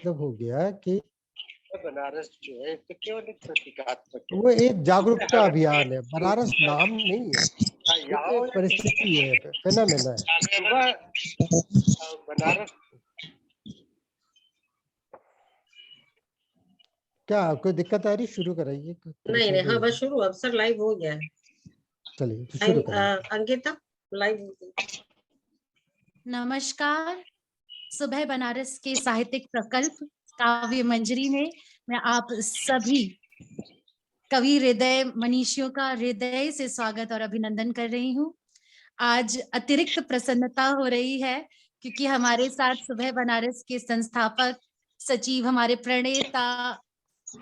मतलब हो गया कि बनारस जो है तो केवल एक प्रतीकात्मक है। वो एक जागरूकता अभियान है, बनारस नाम नहीं है, वो एक परिस्थिति है, फेनोमेना है। सुबह बनारस क्या कोई दिक्कत आ रही? शुरू कराइए। नहीं नहीं, हाँ बस शुरू, अब सर लाइव हो गया है। चलिए तो शुरू करिए। अंकिता लाइव। नमस्कार। सुबह बनारस के साहित्यिक प्रकल्प काव्य मंजरी में मैं आप सभी कवि हृदय मनीषियों का हृदय से स्वागत और अभिनंदन कर रही हूँ। आज अतिरिक्त प्रसन्नता हो रही है क्योंकि हमारे साथ सुबह बनारस के संस्थापक सचिव, हमारे प्रणेता,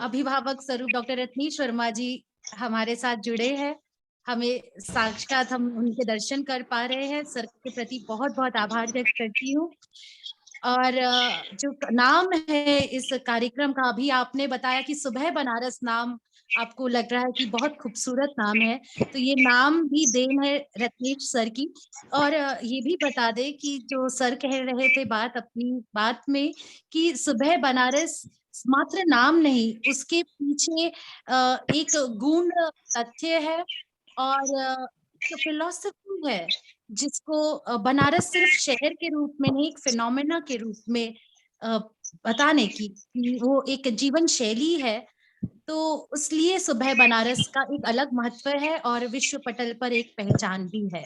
अभिभावक स्वरूप डॉक्टर रत्नेश वर्मा जी हमारे साथ जुड़े हैं। हमें साक्षात हम उनके दर्शन कर पा रहे हैं। सर के प्रति बहुत बहुत आभार व्यक्त करती हूँ। और जो नाम है इस कार्यक्रम का, अभी आपने बताया कि सुबह बनारस नाम आपको लग रहा है कि बहुत खूबसूरत नाम है, तो ये नाम भी देन है रत्नेश सर की। और ये भी बता दे कि जो सर कह रहे थे बात अपनी बात में कि सुबह बनारस मात्र नाम नहीं, उसके पीछे एक गूढ़ तथ्य है और फिलॉसफी है जिसको बनारस सिर्फ शहर के रूप में नहीं, एक फिनोमेना के रूप में बताने की, वो एक जीवन शैली है। तो इसलिए सुबह बनारस का एक अलग महत्व है और विश्व पटल पर एक पहचान भी है।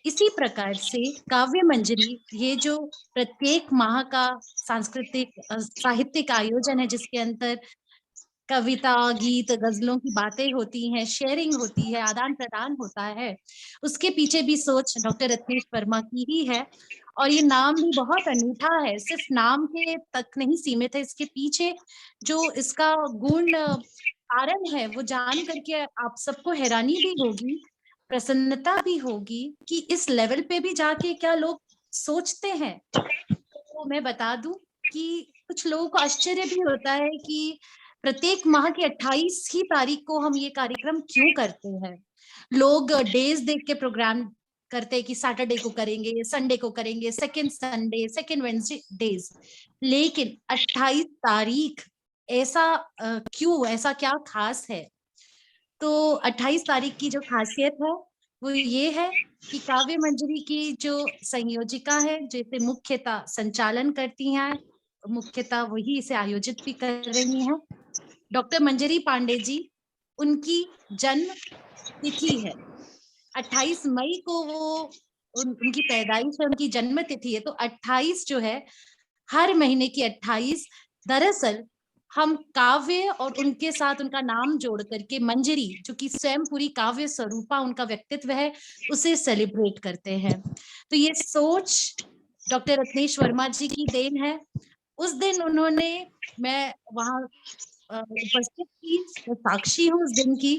इसी प्रकार से काव्य मंजरी, ये जो प्रत्येक माह का सांस्कृतिक साहित्यिक आयोजन है जिसके अंदर कविता, गीत, गजलों की बातें होती हैं, शेयरिंग होती है, आदान प्रदान होता है, उसके पीछे भी सोच डॉक्टर रत्नेश वर्मा की ही है। और ये नाम भी बहुत अनूठा है, सिर्फ नाम के तक नहीं सीमित है, इसके पीछे जो इसका गुण कारण है वो जान करके आप सबको हैरानी भी होगी, प्रसन्नता भी होगी कि इस लेवल पे भी जाके क्या लोग सोचते हैं। तो मैं बता दूं कि कुछ लोगों को आश्चर्य भी होता है कि प्रत्येक माह की 28 ही तारीख को हम ये कार्यक्रम क्यों करते हैं। लोग डेज देख के प्रोग्राम करते हैं कि सैटरडे को करेंगे, संडे को करेंगे, second Sunday, second Wednesday days, लेकिन 28 तारीख ऐसा क्यों, ऐसा क्या खास है? तो 28 तारीख की जो खासियत है वो ये है कि काव्य मंजरी की जो संयोजिका है, जैसे मुख्यतः संचालन करती हैं, मुख्यतः वही इसे आयोजित भी कर रही हैं, डॉक्टर मंजरी पांडे जी, उनकी जन्म तिथि है 28 मई को, वो उनकी पैदाइश है, उनकी जन्म तिथि है। तो 28 जो है, हर महीने की 28 दरअसल हम काव्य और उनके साथ उनका नाम जोड़ करके मंजरी, जो कि स्वयं पूरी काव्य स्वरूपा उनका व्यक्तित्व है, उसे सेलिब्रेट करते हैं। तो ये सोच डॉक्टर रत्नेश वर्मा जी की देन है। उस दिन उन्होंने, मैं वहां उपस्थित थी, मैं साक्षी हूँ उस दिन की,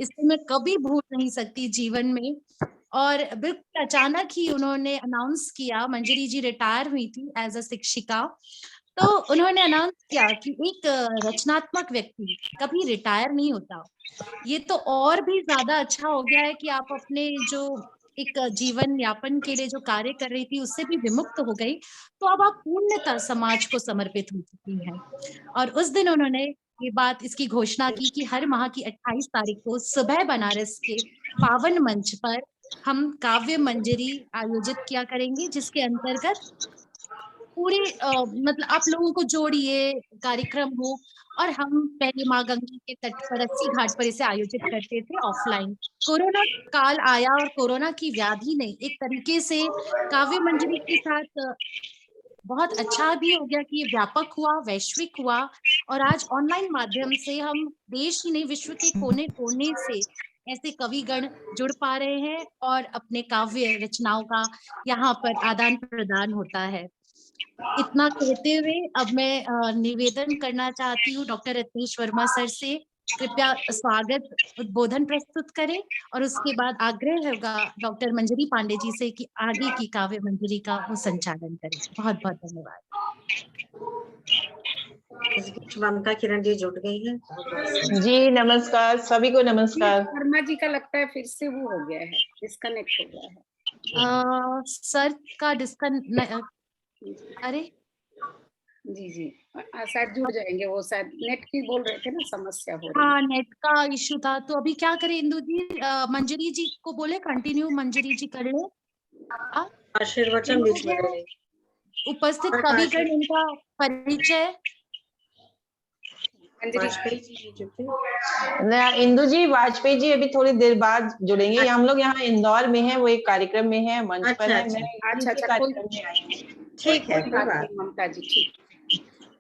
इसको मैं कभी भूल नहीं सकती जीवन में। और बिल्कुल अचानक ही उन्होंने अनाउंस किया, मंजरी जी रिटायर हुई थी एज अ शिक्षिका, तो उन्होंने अनाउंस किया कि एक रचनात्मक व्यक्ति कभी रिटायर नहीं होता। ये तो और भी ज्यादा अच्छा हो गया है कि आप अपने जो एक जीवन यापन के लिए जो कार्य कर रही थी उससे भी विमुक्त हो गई, तो अब आप पूर्णतः समाज को समर्पित हो चुकी हैं। और उस दिन उन्होंने ये बात, इसकी घोषणा की कि हर माह की 28 तारीख को सुबह बनारस के पावन मंच पर हम काव्य मंजरी आयोजित किया करेंगे, जिसके अंतर्गत पूरे मतलब आप लोगों को जोड़िए कार्यक्रम हो। और हम पहले माँ गंगा के तट पर, अस्सी घाट पर इसे आयोजित करते थे ऑफलाइन। कोरोना काल आया और कोरोना की व्याधि ने एक तरीके से काव्य मंजरी के साथ बहुत अच्छा भी हो गया कि ये व्यापक हुआ, वैश्विक हुआ, और आज ऑनलाइन माध्यम से हम देश ही नहीं, विश्व के कोने कोने से ऐसे कविगण जुड़ पा रहे हैं और अपने काव्य रचनाओं का यहाँ पर आदान प्रदान होता है। इतना कहते हुए अब मैं निवेदन करना चाहती हूँ डॉक्टर रत्नेश वर्मा सर से, कृपया स्वागत उद्बोधन प्रस्तुत करें, और उसके बाद आग्रह होगा डॉक्टर मंजरी पांडे जी से कि आगे की काव्य मंजरी का वो संचालन करें। बहुत बहुत धन्यवाद। ममता किरण जी जुट गई है। जी नमस्कार, सभी को नमस्कार। वर्मा जी का लगता है फिर से वो हो गया है, डिस्कनेक्ट हो गया है। सर का अरे जी जी शायद जुड़ जाएंगे, वो शायद नेट की बोल रहे थे ना, समस्या हो रही हाँ, नेट का इशू था, तो अभी क्या करें इंदु जी? मंजरी जी को बोले कंटिन्यू, मंजरी जी कर ले। आशीर्वचन बीच में ले लोग लें। उपस्थित हाँ, कविगण, इनका परिचय। अंजलि वाजपेयी जी जुटे। इंदु जी, वाजपेयी जी अभी थोड़ी देर बाद जुड़ेंगे। हम लोग यहाँ इंदौर में हैं, वो एक कार्यक्रम में है, मंच पर अच्छा है। अच्छा मैं अच्छा इनके अच्छा, कोई कार्यक्रम में आई हूँ। ठीक है, कोई कोई बात बात नहीं ममता जी, ठीक।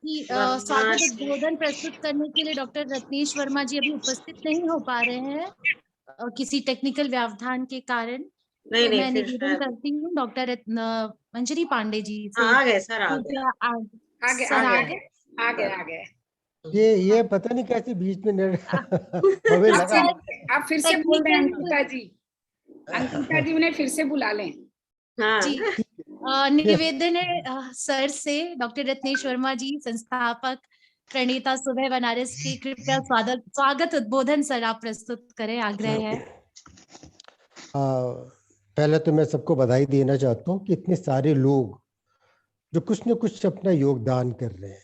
कि वरना स्वागत उद्बोधन प्रस्तुत करने के लिए डॉक्टर रत्नेश वर्मा जी अभी उपस्थित नहीं हो पा रहे हैं किसी टेक्निकल व्यवधान के कारण। नहीं तो नहीं मैं फिर निवेदन शायद करती हूँ डॉक्टर मंजरी पांडे जी हाँ, से। आ गए सर, आ गए, कृपया आगे सर आ आ गए गए। आगे आगे। ये पता नहीं कैसे बीच में हमें आप लगा। आप फिर से बोल रहे हैं अंकिता जी, अंकिता जी उन्हें फिर से बुला लें। हाँ जी निवेदन है सर से, डॉक्टर रत्नेश वर्मा जी संस्थापक प्रणेता सुबह बनारस की, कृपया स्वागत उद्बोधन सर आप प्रस्तुत करें, आग्रह है। पहले तो मैं सबको बधाई देना चाहता हूँ कि इतने सारे लोग जो कुछ न कुछ अपना योगदान कर रहे हैं,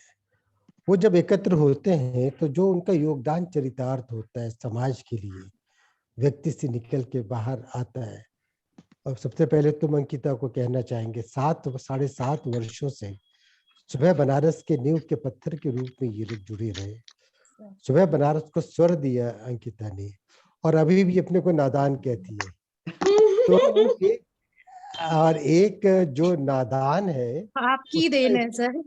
वो जब एकत्र होते हैं तो जो उनका योगदान चरितार्थ होता है समाज के लिए, व्यक्ति से निकल के बाहर आता है। और सबसे पहले तो अंकिता को कहना चाहेंगे, 7.5 वर्षों से सुबह बनारस के नींव के पत्थर के रूप में ये लोग जुड़े रहे। सुबह बनारस को स्वर दिया अंकिता ने, और अभी भी अपने को नादान कहती है। तो एक जो नादान है, आपकी देन है सर।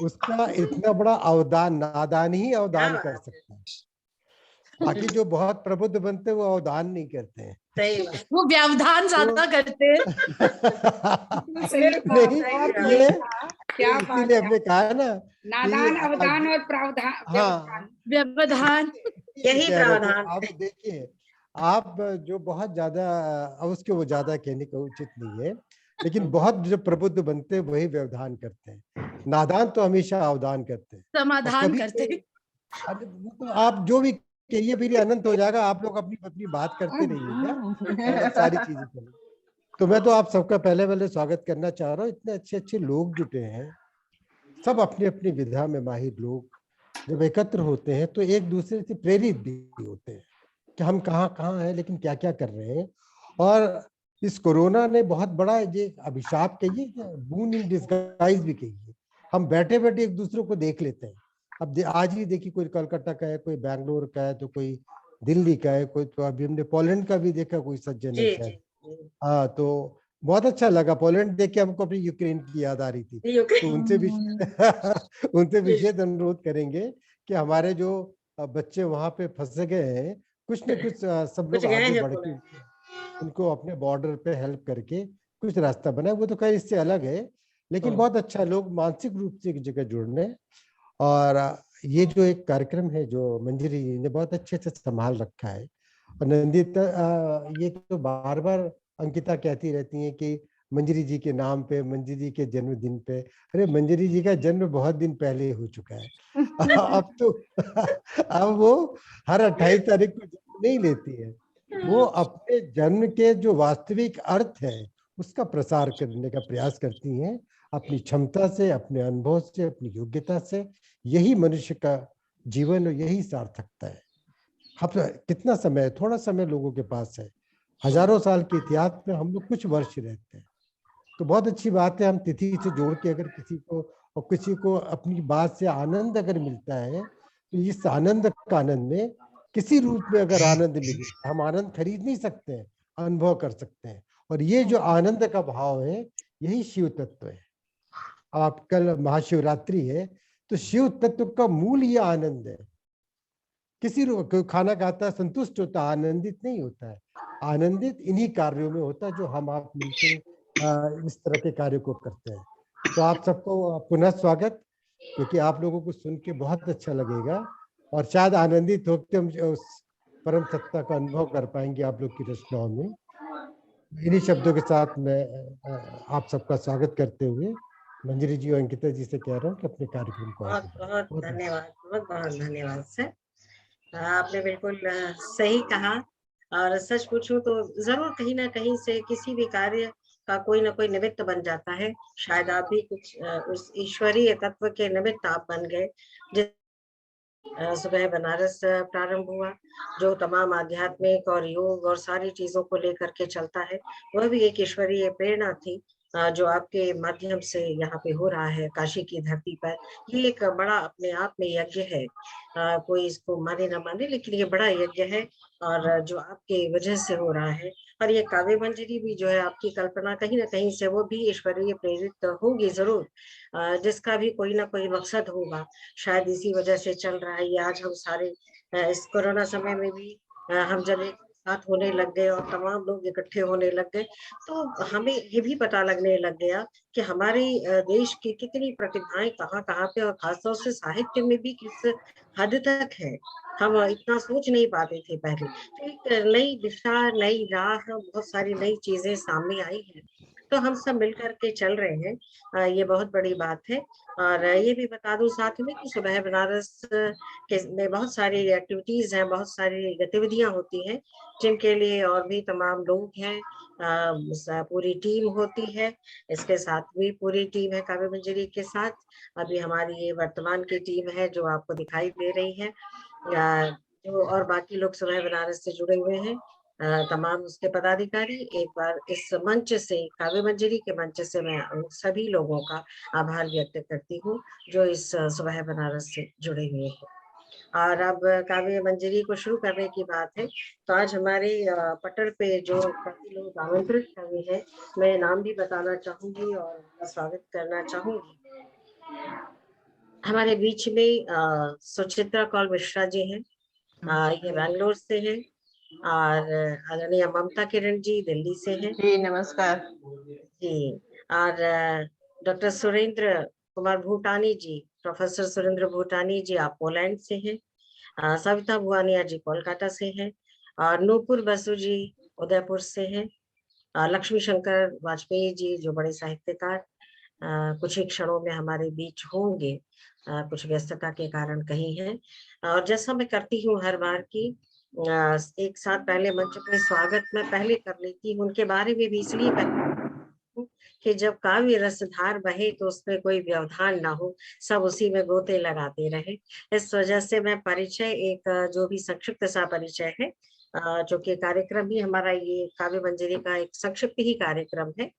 उसका इतना बड़ा अवदान नादान ही अवदान कर सकता है। बाकी जो बहुत प्रबुद्ध बनते हैं वो अवदान नहीं करते हैं। सही बात। वो व्यवधान ज्यादा करते हैं। नहीं, ये क्या बात इसीलिए है, हमने कहा ना नादान कि अवदान और प्रावधान, हाँ, व्यवधान यही कह रहे थे। प्रावधान आप देखिए, आप जो बहुत ज्यादा, अब उसके वो ज्यादा कहने का उचित नहीं है, लेकिन बहुत जो प्रबुद्ध बनते हैं वही व्यवधान करते हैं। नादान तो हमेशा अवदान करते हैं। और समाधान कभी करते हैं। अरे वो तो आप जो भी कहिए फिर ये अनंत हो जाएगा। आप लोग अपनी अपनी बात करते रहिएगा और सारी चीजें करें। तो मैं तो आप सबका पहले स्वागत करना चाह रहा हूँ। इतने अच्छे अच्छे लोग जुटे हैं, सब अपनी अपनी विधा में माहिर लोग जब एकत्र होते हैं तो एक दूसरे से प्रेरित भी होते हैं कि हम कहाँ कहाँ हैं, लेकिन क्या क्या कर रहे हैं। और इस कोरोना ने बहुत बड़ा ये अभिशाप कहिए, बून इन डिस्गाइज भी कहिए। हम बैठे बैठे एक दूसरे को देख लेते हैं। अब आज ही देखिए, कोई कलकत्ता का है, कोई बैंगलोर का है, तो कोई दिल्ली का है, कोई तो अभी हमने पोलैंड का भी देखा, कोई सज्जन है जी शायद। जी हाँ, तो बहुत अच्छा लगा पोलैंड देख के। हमको अपनी यूक्रेन की याद आ रही थी। तो उनसे भी उनसे विशेष अनुरोध करेंगे कि हमारे जो बच्चे वहां पे फंस गए हैं, कुछ न कुछ सब कुछ लोग गए आगे हैं बढ़ के पोलैंड। उनको अपने बॉर्डर पे हेल्प करके कुछ रास्ता बनाए। वो तो खैर इससे अलग है, लेकिन बहुत अच्छा लोग मानसिक रूप से एक जगह जुड़ने। और ये जो एक कार्यक्रम है जो मंजरी जी ने बहुत अच्छे से संभाल रखा है। और नंदिता, ये तो बार बार अंकिता कहती रहती है कि मंजरी जी के नाम पे, मंजरी जी के जन्मदिन पे। अरे मंजरी जी का जन्म बहुत दिन पहले हो चुका है। अब तो अब वो हर 28 तारीख को जन्म नहीं लेती है। वो अपने जन्म के जो वास्तविक अर्थ है उसका प्रसार करने का प्रयास करती हैं, अपनी क्षमता से, अपने अनुभव से, अपनी योग्यता से। यही मनुष्य का जीवन और यही सार्थकता है। अब कितना समय, थोड़ा समय लोगों के पास है। हजारों साल के इतिहास में हम लोग कुछ वर्ष रहते हैं। तो बहुत अच्छी बात है, हम तिथि से जोड़ के अगर किसी को अपनी बात से आनंद अगर मिलता है, तो इस आनंद का आनंद में किसी रूप में अगर आनंद मिले, हम आनंद खरीद नहीं सकते हैं, अनुभव कर सकते हैं। और ये जो आनंद का भाव है, यही शिव तत्व है। आप कल महाशिवरात्रि है, तो शिव तत्व का मूल ये आनंद है। किसी कोई खाना खाता है संतुष्ट होता है, आनंदित नहीं होता है। आनंदित इन्हीं कार्यों में होता है जो हम आप मिलकर इस तरह के कार्य को करते हैं। तो आप सबको पुनः स्वागत, क्योंकि आप लोगों को सुन के बहुत अच्छा लगेगा और शायद आनंदित होकर हम उस परम सत्ता का अनुभव कर पाएंगे आप लोग की रचनाओं में। इन्हीं शब्दों के साथ मैं आप सबका स्वागत करते हुए मंजरी जी और अंकिता जी से कह रहा हूँ कि अपने कार्यक्रम को बहुत आगे बहुत बढ़ाएं। धन्यवाद, बहुत बहुत धन्यवाद सर। आपने बिल्कुल सही कहा। और सच पूछूं तो जरूर कहीं ना कहीं से किसी भी कार्य का कोई ना कोई निमित्त बन जाता है। शायद आप भी कुछ उस ईश्वरीय तत्व के निमित्त आप बन गए। सुबह बनारस प्रारंभ हुआ, जो तमाम आध्यात्मिक और योग और सारी चीजों को लेकर के चलता है, वह भी एक ईश्वरीय प्रेरणा थी, जो आपके माध्यम से यहाँ पे हो रहा है काशी की धरती पर। ये एक बड़ा अपने आप में यज्ञ है, कोई इसको माने ना माने, लेकिन ये बड़ा यज्ञ है और जो आपके वजह से हो रहा है। और ये काव्य मंजरी भी जो है आपकी कल्पना कहीं ना कहीं से वो भी ईश्वरीय प्रेरित होगी जरूर, जिसका भी कोई ना कोई मकसद होगा। शायद इसी वजह से चल रहा है ये। आज हम सारे इस कोरोना समय में भी हम जब एक साथ होने लग गए और तमाम लोग इकट्ठे होने लग गए, तो हमें ये भी पता लगने लग गया कि हमारे देश की कितनी प्रतिभाएं कहाँ कहाँ पे, और खासतौर से साहित्य में भी किस हद तक है, हम इतना सोच नहीं पाते थे पहले। तो एक नई दिशा, नई राह, बहुत सारी नई चीजें सामने आई हैं, तो हम सब मिलकर के चल रहे हैं। ये बहुत बड़ी बात है। और ये भी बता दूं साथ में कि सुबह बनारस के में बहुत सारी एक्टिविटीज हैं, बहुत सारी गतिविधियां होती हैं, जिनके लिए और भी तमाम लोग हैं। पूरी टीम होती है, इसके साथ भी पूरी टीम है काव्य मंजरी के साथ। अभी हमारी ये वर्तमान की टीम है जो आपको दिखाई दे रही है, जो और बाकी लोग सुबह बनारस से जुड़े हुए हैं, तमाम उसके पदाधिकारी। एक बार इस मंच से, काव्य मंजरी के मंच से, मैं उन सभी लोगों का आभार व्यक्त करती हूँ जो इस सुबह बनारस से जुड़े हुए हैं। और अब काव्य मंजरी को शुरू करने की बात है, तो आज हमारे पटल पे जो काफी लोग आमंत्रित कवि हैं, मैं नाम भी बताना चाहूंगी और उनका स्वागत करना चाहूंगी। हमारे बीच में सुचित्रा कौल मिश्रा जी हैं, ये बैंगलोर से हैं, और आदरणीय ममता किरण जी दिल्ली से हैं जी नमस्कार जी, और डॉक्टर सुरेंद्र कुमार भूटानी जी, प्रोफेसर सुरेंद्र भूटानी जी, आप पोलैंड से हैं। सविता भुआनिया जी कोलकाता से हैं, और नूपुर बसु जी उदयपुर से हैं। लक्ष्मी शंकर वाजपेयी जी, जो बड़े साहित्यकार, कुछ ही क्षणों में हमारे बीच होंगे, कुछ व्यस्तता के कारण कहीं हैं। और जैसा मैं करती हूँ हर बार की, एक साथ पहले मंच पे स्वागत मैं पहले कर लेती हूँ, उनके बारे में भी इसलिए कि जब काव्य रसधार बहे तो उसमें कोई व्यवधान ना हो, सब उसी में गोते लगाते रहे। इस वजह से मैं परिचय, एक जो भी संक्षिप्त सा परिचय है, जो कि कार्यक्रम भी हमारा ये काव्य मंजरी का एक संक्षिप्त ही कार्यक्रम है,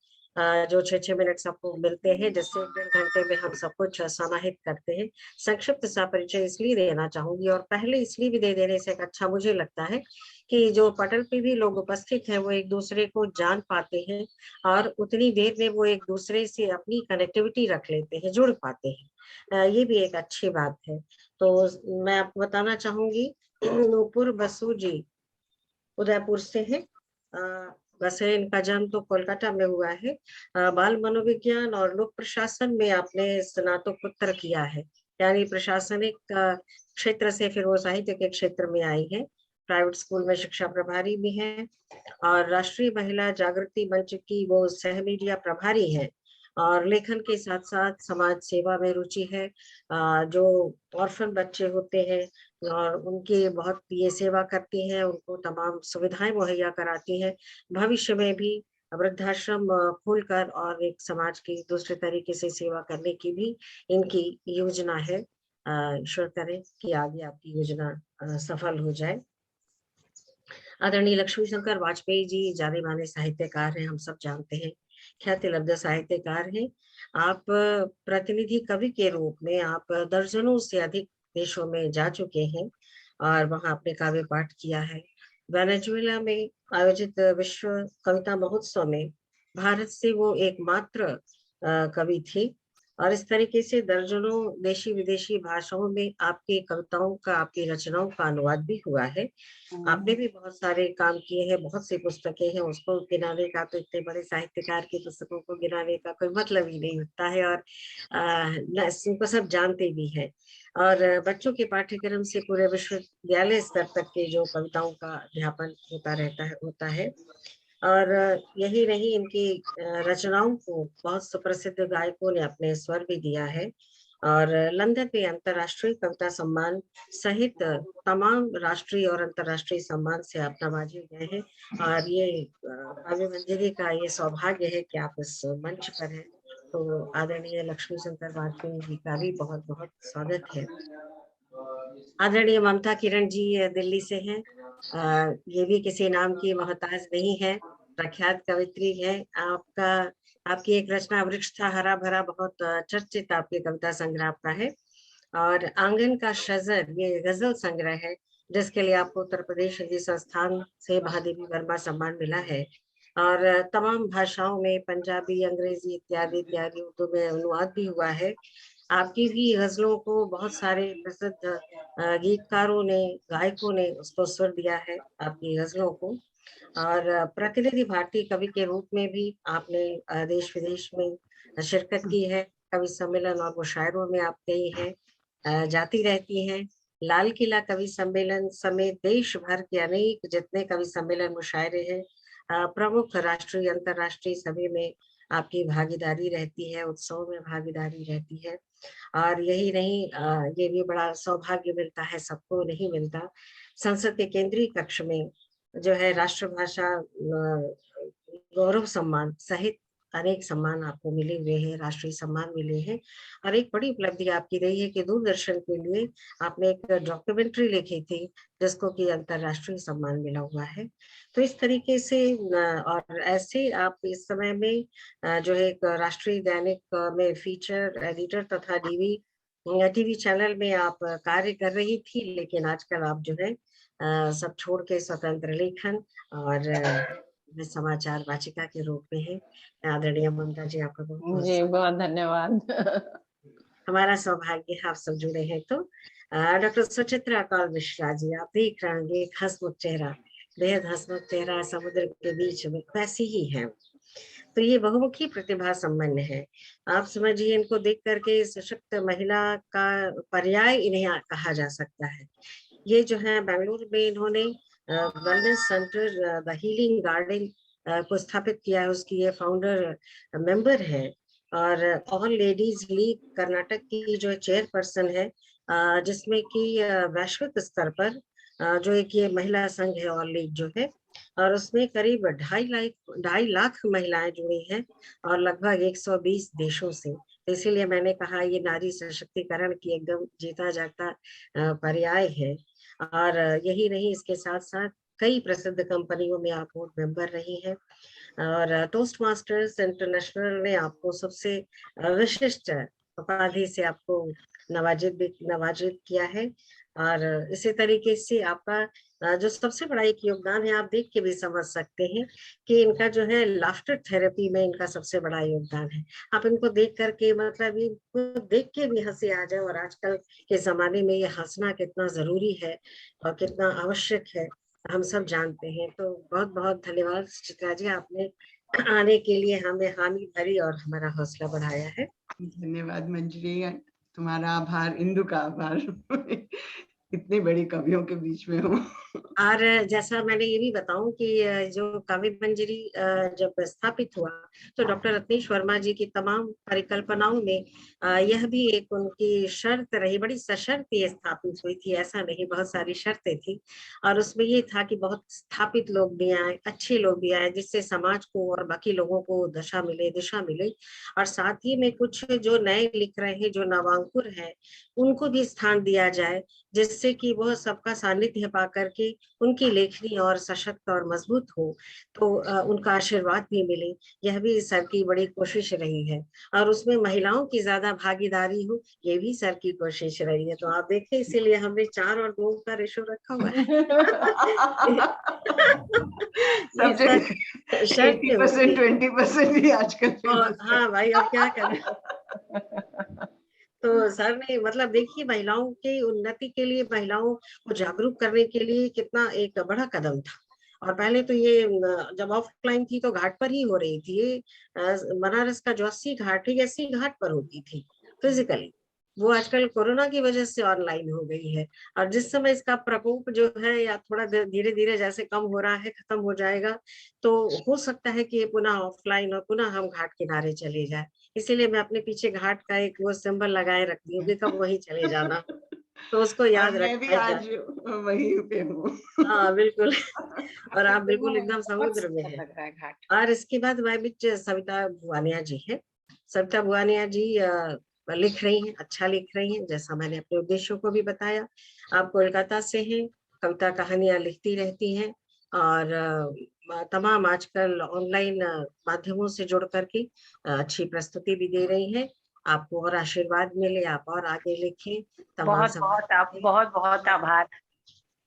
जो 6-6 मिनट सबको मिलते हैं, जिससे 1.5 घंटे में हम सब कुछ समाहित करते हैं। संक्षिप्त सा परिचय इसलिए देना चाहूंगी, और पहले इसलिए भी दे देने से अच्छा मुझे लगता है कि जो पटल पे भी लोग उपस्थित हैं वो एक दूसरे को जान पाते हैं, और उतनी देर में वो एक दूसरे से अपनी कनेक्टिविटी रख लेते हैं, जुड़ पाते हैं। ये भी एक अच्छी बात है। तो मैं आपको बताना चाहूंगी, नूपुर बसु जी उदयपुर से हैं। वैसे इनका जन्म तो कोलकाता में हुआ है। बाल मनोविज्ञान और लोक प्रशासन में आपने स्नातकोत्तर किया है, यानी प्रशासनिक क्षेत्र से फिर वो साहित्य के क्षेत्र में आई है। प्राइवेट स्कूल में शिक्षा प्रभारी भी हैं, और राष्ट्रीय महिला जागृति मंच की वो सह मीडिया प्रभारी है, और लेखन के साथ साथ समाज सेवा में रुचि है। जो ऑर्फन बच्चे होते हैं और उनकी बहुत ये सेवा करती हैं, उनको तमाम सुविधाएं मुहैया कराती हैं। भविष्य में भी वृद्धाश्रम खोलकर और एक समाज की दूसरे तरीके से सेवा करने की भी इनकी योजना है। ईश्वर करे कि आगे आपकी योजना सफल हो जाए। आदरणीय लक्ष्मी शंकर वाजपेयी जी जाने माने साहित्यकार हैं, हम सब जानते हैं, ख्याति लब्ध साहित्यकार हैं। आप प्रतिनिधि कवि के रूप में आप दर्जनों से अधिक देशों में जा चुके हैं, और वहां आपने काव्य पाठ किया है। वेनेजुएला में आयोजित विश्व कविता महोत्सव में भारत से वो एकमात्र कवि थे, और इस तरीके से दर्जनों देशी विदेशी भाषाओं में आपकी कविताओं का, आपकी रचनाओं का अनुवाद भी हुआ है। आपने भी बहुत सारे काम किए हैं, बहुत सी पुस्तकें हैं, उसको गिनाने का तो, इतने बड़े साहित्यकार की पुस्तकों को गिनाने का कोई मतलब ही नहीं होता है, और उनको सब जानते भी हैं। और बच्चों के पाठ्यक्रम से पूरे विश्वविद्यालय स्तर तक के जो कविताओं का अध्यापन होता है। और यही नहीं, इनकी रचनाओं को बहुत सुप्रसिद्ध गायकों ने अपने स्वर भी दिया है। और लंदन में अंतर्राष्ट्रीय कविता सम्मान सहित तमाम राष्ट्रीय और अंतर्राष्ट्रीय सम्मान से आप नवाजे गए हैं। और ये काव्य मंजरी का ये सौभाग्य है कि आप इस मंच पर हैं। तो आदरणीय लक्ष्मी शंकर वाजपेयी जी का भी बहुत बहुत स्वागत है। आदरणीय ममता किरण जी दिल्ली से हैं। ये भी किसी नाम की मोहताज नहीं है, प्रख्यात कवित्री है। आपकी एक रचना वृक्ष था हरा भरा, बहुत चर्चित आपके कविता संग्रह आपका है। और आंगन का शजर ये गजल संग्रह है, जिसके लिए आपको उत्तर प्रदेश हिंदी संस्थान से महादेवी वर्मा सम्मान मिला है। और तमाम भाषाओं में पंजाबी, अंग्रेजी इत्यादि इत्यादि उर्दू में अनुवाद भी हुआ है। आपकी भी गजलों को बहुत सारे प्रसिद्ध गीतकारों ने, गायकों ने उसको स्वर दिया है आपकी गजलों को। और प्रतिनिधि भारतीय कवि के रूप में भी आपने देश विदेश में शिरकत की है। कवि सम्मेलन और मुशायरों में आप गई हैं, जाती रहती हैं। लाल किला कवि सम्मेलन समेत देश भर के अनेक जितने कवि सम्मेलन मुशायरे हैं, प्रमुख राष्ट्रीय अंतर्राष्ट्रीय सभी में आपकी भागीदारी रहती है, उत्सव में भागीदारी रहती है। और यही नहीं, ये भी बड़ा सौभाग्य मिलता है, सबको नहीं मिलता। संसद के केंद्रीय कक्ष में जो है राष्ट्रभाषा गौरव सम्मान सहित अनेक सम्मान आपको मिले हुए हैं, राष्ट्रीय सम्मान मिले हैं। और एक बड़ी उपलब्धि आपकी रही है कि दूरदर्शन के लिए आपने एक डॉक्यूमेंट्री लिखी थी, जिसको कि अंतर्राष्ट्रीय सम्मान मिला हुआ है। तो इस तरीके से और ऐसे आप इस समय में जो है एक राष्ट्रीय दैनिक में फीचर एडिटर तथा टीवी चैनल में आप कार्य कर रही थी, लेकिन आजकल आप जो है सब छोड़ के स्वतंत्र लेखन और समाचार वाचिका के रूप में है। आदरणीय ममता जी, आपका बहुत जी बहुत धन्यवाद। हमारा सौभाग्य है आप सब जुड़े हैं। तो डॉक्टर सुचित्रा कौल मिश्रा जी, आप देख रहे होंगे एक हंसमुख चेहरा, बेहद हंसमुख चेहरा, समुद्र के बीच में वैसी ही है। तो ये बहुमुखी प्रतिभा संपन्न है। आप समझिए, इनको देख करके सशक्त महिला का पर्याय इन्हें कहा जा सकता है। ये जो है बेंगलुरु में इन्होंने wellness centre the healing garden को स्थापित किया है, उसकी ये फाउंडर मेंबर है। और ऑल लेडीज लीग कर्नाटक की जो चेयरपर्सन है, जिसमें कि वैश्विक स्तर पर जो एक ये महिला संघ है ऑल लीग जो है, और उसमें करीब 2.5 लाख महिलाएं जुड़ी हैं और लगभग 120 देशों से। तो इसीलिए मैंने कहा ये नारी सशक्तिकरण की एकदम जीता जागता पर्याय है। और यही नहीं, इसके साथ साथ कई प्रसिद्ध कंपनियों में आप बोर्ड मेंबर रही हैं। और टोस्ट मास्टर्स इंटरनेशनल ने आपको सबसे विशिष्ट उपाधि से आपको नवाजित किया है। और इसी तरीके से आपका जो सबसे बड़ा एक योगदान है, आप देख के भी समझ सकते हैं कि इनका जो है लाफ्टर थेरेपी में इनका सबसे बड़ा योगदान है। आप इनको देख करके मतलब इनको देख के भी हंसी आ जाए। और आजकल के जमाने में ये हंसना कितना जरूरी है और कितना आवश्यक है, हम सब जानते हैं। तो बहुत बहुत धन्यवाद चित्रा जी, आपने आने के लिए हमें हामी भरी और हमारा हौसला बढ़ाया है। धन्यवाद मंजरी, तुम्हारा आभार, इंदु का आभार। इतने बड़े कवियों के बीच में हूँ। और जैसा मैंने ये भी बताऊं कि जो काव्य मंजरी जब स्थापित हुआ, तो डॉक्टर रत्नेश वर्मा जी की तमाम परिकल्पनाओं में यह भी एक उनकी शर्त रही, बड़ी सशर्त ये स्थापित हुई थी, ऐसा नहीं, बहुत सारी शर्तें थी। और उसमें ये था कि बहुत स्थापित लोग भी आए, अच्छे लोग भी आए, जिससे समाज को और बाकी लोगों को दिशा मिले। और साथ ही में कुछ जो नए लिख रहे हैं, जो नवांकुर है, उनको भी स्थान दिया जाए, जिससे कि वह सबका सानिध्य पा करके उनकी लेखनी और सशक्त और मजबूत हो। तो उनका आशीर्वाद भी मिले, यह भी सर की बड़ी कोशिश रही है। और उसमें महिलाओं की ज्यादा भागीदारी हो, ये भी सर की कोशिश रही है। तो आप देखें, इसीलिए हमने 4 और 2 का रेशो रखा हुआ है। सब जगह 80% 20% ही आजकल। हाँ भाई, अब क्या करें। तो सर ने मतलब देखिए, महिलाओं की उन्नति के लिए, महिलाओं को जागरूक करने के लिए कितना एक बड़ा कदम था। और पहले तो ये जब ऑफलाइन थी तो घाट पर ही हो रही थी। ये बनारस का जो 80 घाट है, 80 घाट पर होती थी फिजिकली। वो आजकल कोरोना की वजह से ऑनलाइन हो गई है। और जिस समय इसका प्रकोप जो है या थोड़ा धीरे धीरे जैसे कम हो रहा है, खत्म हो जाएगा, तो हो सकता है कि ये पुनः ऑफलाइन और पुनः हम घाट किनारे चले जाए। इसीलिए मैं अपने पीछे घाट का एक वो सिंबल लगाए रखती हूँ कि कब वहीं चले जाना, तो उसको याद और मैं भी रखा आज जाए। वहीं पे हूँ। हाँ बिल्कुल। और आप बिल्कुल दोनों एकदम बहुत समुद्र में सुंदर हैं। लग रहा है घाट। और इसके बाद वह बीच सविता बुआनिया जी है। सविता बुआनिया जी लिख रही हैं, अच्छा लिख रही हैं, जैसा मैंने अपने उद्देश्यों को भी बताया। आप कोलकाता से हैं, कविता कहानियां लिखती रहती हैं और तमाम आजकल ऑनलाइन माध्यमों से जुड़ करके अच्छी प्रस्तुति भी दे रही हैं। आपको और आशीर्वाद मिले, आप और आगे लिखें, तमाम बहुत बहुत आप बहुत बहुत आभार।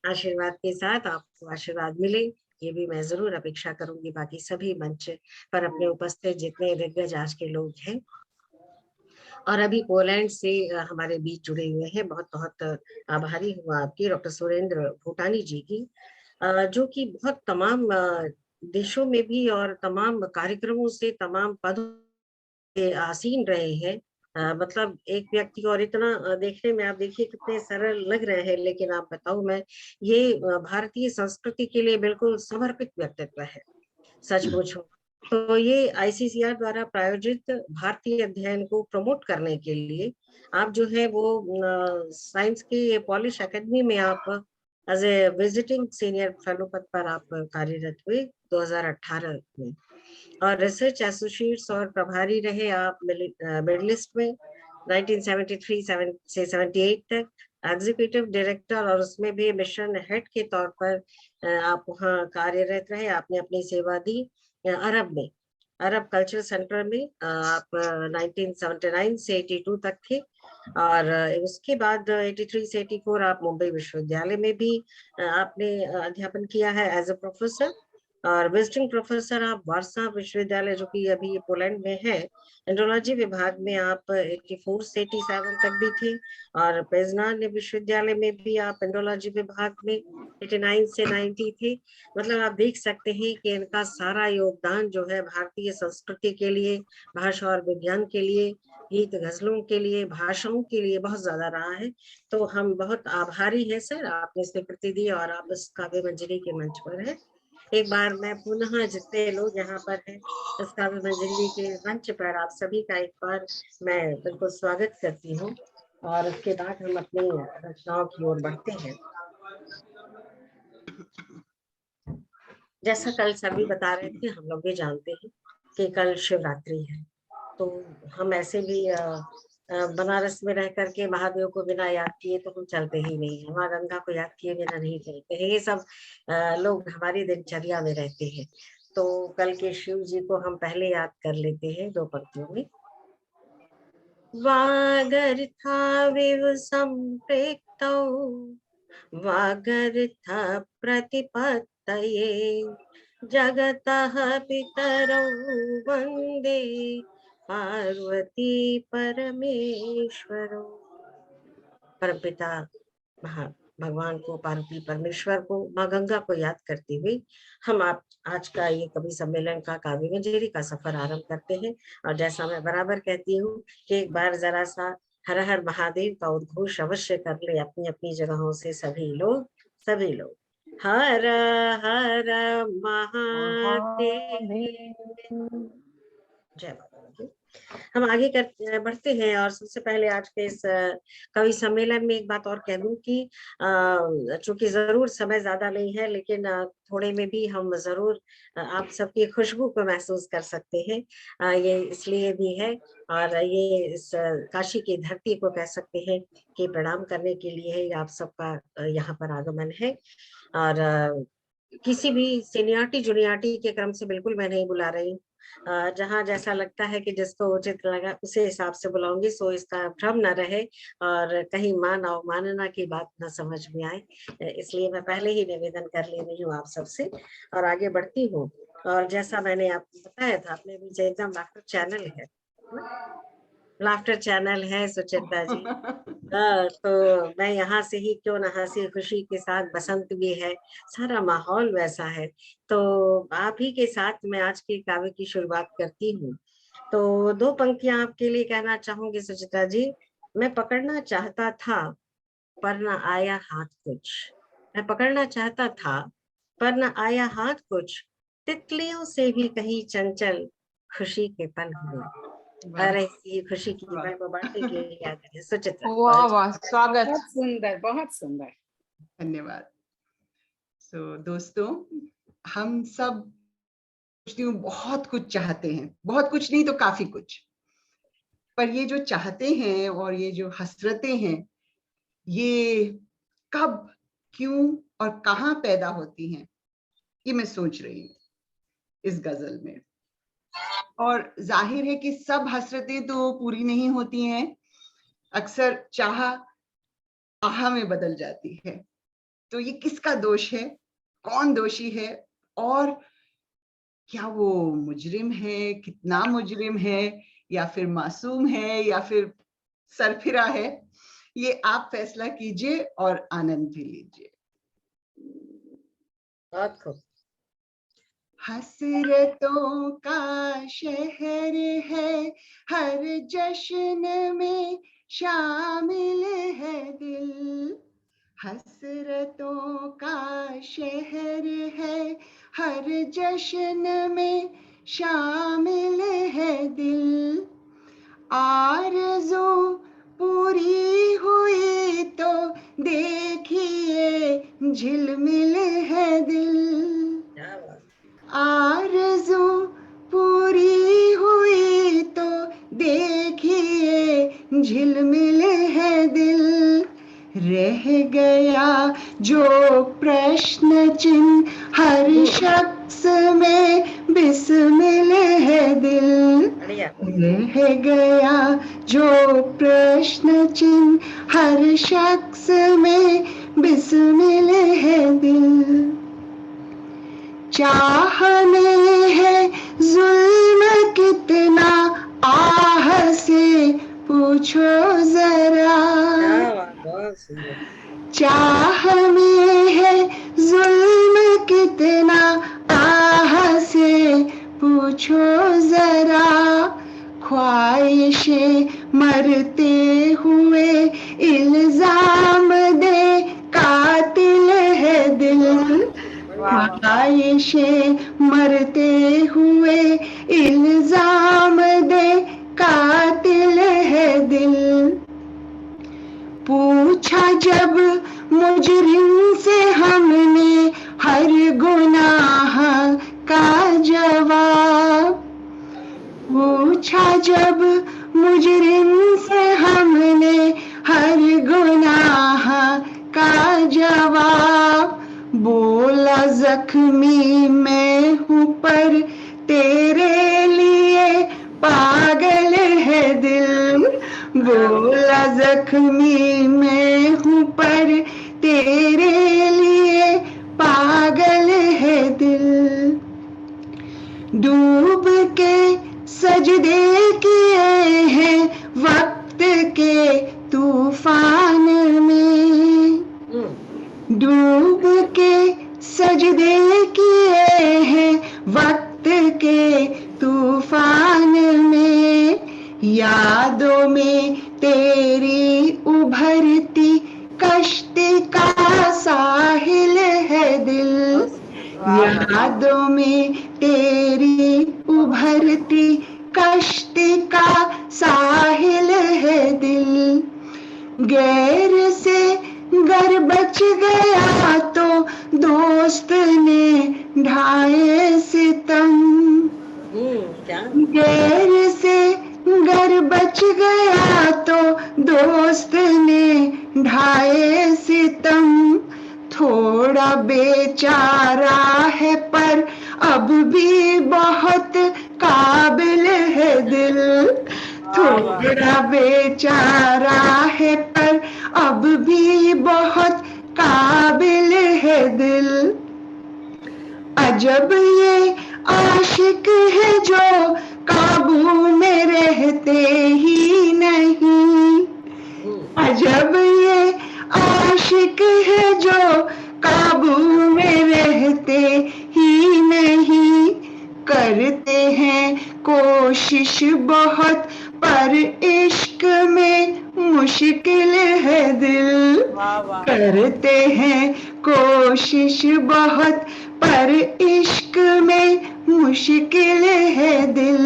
आशीर्वाद के साथ आपको आशीर्वाद मिले, ये भी मैं जरूर अपेक्षा करूंगी बाकी सभी मंच पर अपने उपस्थित जितने दिग्गज आज के लोग हैं। और अभी पोलैंड से हमारे बीच जुड़े हुए हैं, बहुत बहुत आभारी हूँ आपकी डॉक्टर सुरेंद्र भूटानी जी की, जो कि बहुत तमाम देशों में भी और तमाम कार्यक्रमों से तमाम पदों पे आसीन रहे हैं। मतलब एक व्यक्ति, और इतना देखने में आप देखिए कितने सरल लग रहे हैं, लेकिन आप बताऊं मैं, ये भारतीय संस्कृति के लिए बिल्कुल समर्पित व्यक्तित्व है, सच पूछो तो। ये आईसीसीआर द्वारा प्रायोजित भारतीय अध्ययन को प्रमोट करने के लिए आप जो है वो साइंस की पॉलिश एकेडमी में आप as a visiting senior fellow पद पर आप कार्यरत हुए 2018 में, और रिसर्च एसोसिएट्स और प्रभारी रहे आप मिडलिस्ट में 1973 से 78 तक, एग्जीक्यूटिव डायरेक्टर और उसमें भी मिशन हेड के तौर पर आप वहाँ कार्यरत रहे। आपने अपनी सेवा दी अरब में, अरब कल्चर सेंटर में आप 1979 से 82 तक थे, और उसके बाद 83 से 84 आप मुंबई विश्वविद्यालय में भी आपने अध्यापन किया है एज ए प्रोफेसर, और विजिटिंग प्रोफेसर आप वार्सा विश्वविद्यालय जो कि अभी पोलैंड में है, एंड्रोलॉजी विभाग में आप 84 से 87 तक भी थे, और पेजनान विश्वविद्यालय में भी आप एंड्रोलॉजी विभाग में 89 से 90 थे। मतलब आप देख सकते हैं कि इनका सारा योगदान जो है भारतीय संस्कृति के लिए, भाषा और विज्ञान के लिए, गीत गजलों के लिए, भाषाओं के लिए बहुत ज्यादा रहा है। तो हम बहुत आभारी हैं सर, आपने स्वीकृति दी और आप इस काव्य मंजरी के मंच पर हैं। एक बार मैं पुनः जितने लोग यहाँ पर हैं इस काव्य मंजरी के मंच पर, आप सभी का एक बार मैं बिल्कुल स्वागत करती हूँ, और उसके बाद हम अपनी रचनाओं की ओर बढ़ते हैं। जैसा कल सर भी बता रहे थे, हम लोग भी जानते हैं कि कल शिवरात्रि है, तो हम ऐसे भी बनारस में रह करके महादेव को बिना याद किए तो हम चलते ही नहीं है, माँ गंगा को याद किए बिना नहीं चलते हैं, ये सब लोग हमारी दिनचर्या में रहते हैं। तो कल के शिव जी को हम पहले याद कर लेते हैं 2 पंक्तियों में। वागर्था संप्रेक्तौ वागर्थ प्रतिपत्तये जगतः पितरौ वन्दे पार्वती परमेश्वरौ। परमपिता भगवान को, पार्वती परमेश्वर को, माँ गंगा को याद करते हुए हम आज का ये कवि सम्मेलन का काव्य मंजरी का सफर आरंभ करते हैं। और जैसा मैं बराबर कहती हूँ कि एक बार जरा सा हर हर महादेव का उद्घोष अवश्य कर ले अपनी अपनी जगहों से सभी लोग, सभी लोग। हर हर महादेव। जय माता दी। हम आगे बढ़ते हैं, और सबसे पहले आज के इस कवि सम्मेलन में एक बात और कह दूं कि चूंकि जरूर समय ज्यादा नहीं है, लेकिन थोड़े में भी हम जरूर आप सबकी खुशबू को महसूस कर सकते हैं। ये इसलिए भी है, और ये इस काशी की धरती को कह सकते हैं कि प्रणाम करने के लिए आप सबका यहाँ पर आगमन है। और किसी भी सीनियरिटी जूनियरिटी के क्रम से बिल्कुल मैं नहीं बुला रही हूँ, जहाँ जैसा लगता है कि जिसको उचित लगा उसे हिसाब से बुलाऊंगी, सो इसका भ्रम न रहे और कहीं मान अवमानना की बात न समझ में आए, इसलिए मैं पहले ही निवेदन कर ले रही हूँ आप सबसे और आगे बढ़ती हूँ। और जैसा मैंने आपको बताया था, अपने बीच एकदम लाफ्टर चैनल है, लाफ्टर चैनल है सुचित्रा जी। तो मैं यहाँ से ही क्यों ना हंसी खुशी के साथ, बसंत भी है, सारा माहौल वैसा है, तो आप ही के साथ मैं आज के काव्य की शुरुआत करती हूँ। तो 2 पंक्तियां आपके लिए कहना चाहूंगी सुचित्रा जी। मैं पकड़ना चाहता था पर न आया हाथ कुछ, मैं पकड़ना चाहता था पर न आया हाथ कुछ, तितलियों से भी कहीं चंचल खुशी के पल हुए। अरे ये खुशी की बात को बांटने के लिए क्या करें सुचित्रा। वाह वाह, स्वागत। बहुत सुंदर, बहुत सुंदर। धन्यवाद। दोस्तों, हम सब बहुत कुछ चाहते हैं, बहुत कुछ नहीं तो काफी कुछ, पर ये जो चाहते हैं और ये जो हसरतें हैं, ये कब, क्यों और कहाँ पैदा होती हैं, ये मैं सोच रही हूँ इस गजल में। और जाहिर है कि सब हसरतें तो पूरी नहीं होती हैं, अक्सर चाह आह में बदल जाती है। तो ये किसका दोष है, कौन दोषी है, और क्या वो मुजरिम है, कितना मुजरिम है, या फिर मासूम है, या फिर सरफिरा है, ये आप फैसला कीजिए और आनंद भी लीजिए। बहुत खूब। हसरतों का शहर है, हर जश्न में शामिल है दिल। हसरतों का शहर है, हर जश्न में शामिल है दिल। आरज़ू पूरी हुई तो देखिए झिलमिल है दिल। क्या बात। आरज़ू पूरी हुई तो देखिए झिलमिल है दिल। रह गया जो प्रश्न चिन्ह हर शख्स में बिस्मिल है दिल। बढ़िया। रह गया जो प्रश्न चिन्ह हर शख्स में बिस्मिल है दिल। चाह में है जुल्म कितना, आह से पूछो जरा। बहुत सुंदर। चाह में है जुल्म कितना, आह से पूछो जरा। ख्वाहिशें मरते हुए इल्जाम दे कातिल है दिल। ख्वाहिशें मरते हुए इल्जाम दे कातिल है दिल। पूछा जब मुजरिम से हमने हर गुनाह का जवाब। पूछा जब मुजरिम से हमने हर गुनाह का जवाब। बोला जख्मी मैं हूँ पर तेरे लिए पागल है दिल। बोला जख्मी मैं हूँ पर तेरे लिए पागल है दिल। डूब के सजदे किए हैं वक्त के तूफान में। डूब के सजदे किए हैं वक्त के तूफान में। यादों में तेरी उभरती कश्ती का साहिल है दिल। यादों में तेरी उभरती कश्ती का साहिल है दिल। गैर से गर बच गया तो दोस्त ने ढाए सितम। गैर से गर बच गया तो दोस्त ने ढाए सितम। थोड़ा बेचारा है पर अब भी बहुत काबिल है दिल। थोड़ा बेचारा है पर अब भी बहुत काबिल है दिल। अजब ये आशिक है जो काबू में रहते ही नहीं। अजब ये आशिक है जो काबू में रहते ही नहीं। करते हैं कोशिश बहुत पर इश्क में मुश्किल है दिल। करते हैं कोशिश बहुत पर इश्क में मुश्किल है दिल।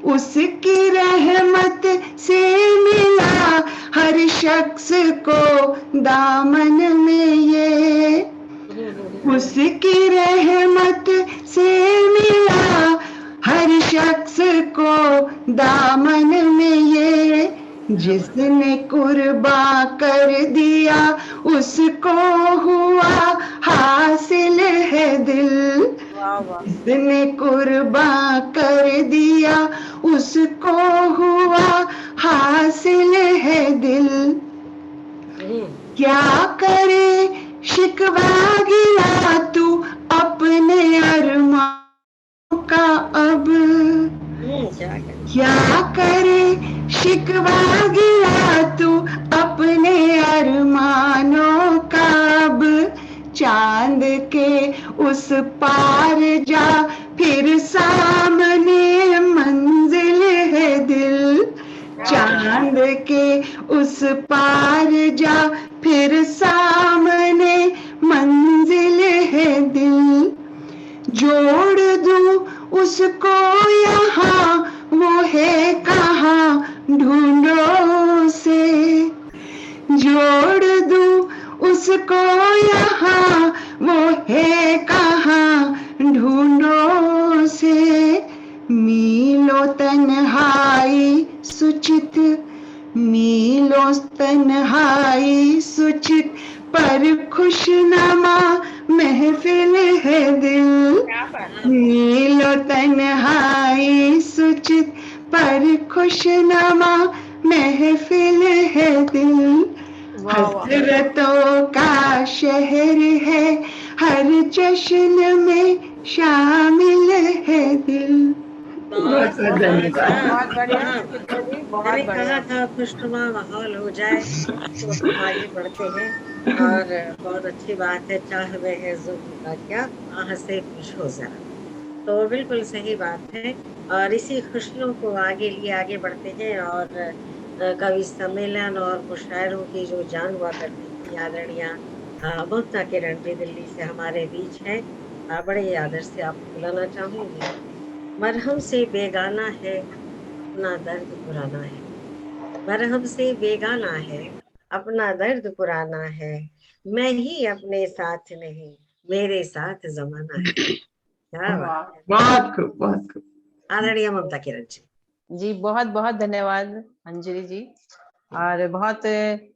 उसकी रहमत से मिला हर शख्स को दामन में ये, उसकी रहमत से मिला हर शख्स को दामन में ये, जिसने कुर्बा कर दिया उसको हुआ हासिल है दिल, वाह वाह जिसने कुर्बा कर दिया उसको हुआ हासिल है दिल। क्या करे शिकवा गिला तू अपने अरमानों का अब, क्या करे शिकवा गिला तू अपने अरमानों का अब, चांद के उस पार जा फिर सामने मंजिल है दिल, चांद के उस पार जा फिर सामने मंजिल है दिल, जोड़ दूं उसको यहाँ वो है कहाँ ढूंढो उसे, जोड़ दूं उसको यहाँ वो है कहाँ ढूंढो उसे, मीलो तन्हाई सुचित, मीलो तन्हाई सुचित पर खुशनुमा महफिल है दिल, मीलो तन्हाई सुचित पर खुशनुमा महफिल है दिल, हसरतों का शहर है हर जश्न में शामिल है दिल। बहुत धन्यवाद। बहुत बढ़िया सुचित्रा जी, बहुत मैंने बढ़िया। कहा था खुशनुमा माहौल हो जाए तो हम आगे बढ़ते हैं, और बहुत अच्छी बात है, चाह में है जुल्म का क्या आह से पूछो जरा, तो बिल्कुल सही बात है। और इसी खुशियों को आगे बढ़ते हैं, और कवि सम्मेलन और मुशायरों की जो जान हुआ करती थी आदरणीय ममता किरण जी दिल्ली से हमारे बीच है। बड़े आदर से आपको बुलाना चाहूंगी। मरहम से बेगाना है अपना दर्द पुराना है, मरहम से बेगाना है अपना दर्द पुराना है, मैं ही अपने साथ नहीं मेरे साथ जमाना है। क्या बात है, बहुत खूब, बहुत खूब। आदरणीय ममता किरण जी। जी बहुत बहुत धन्यवाद अंजलि जी, और बहुत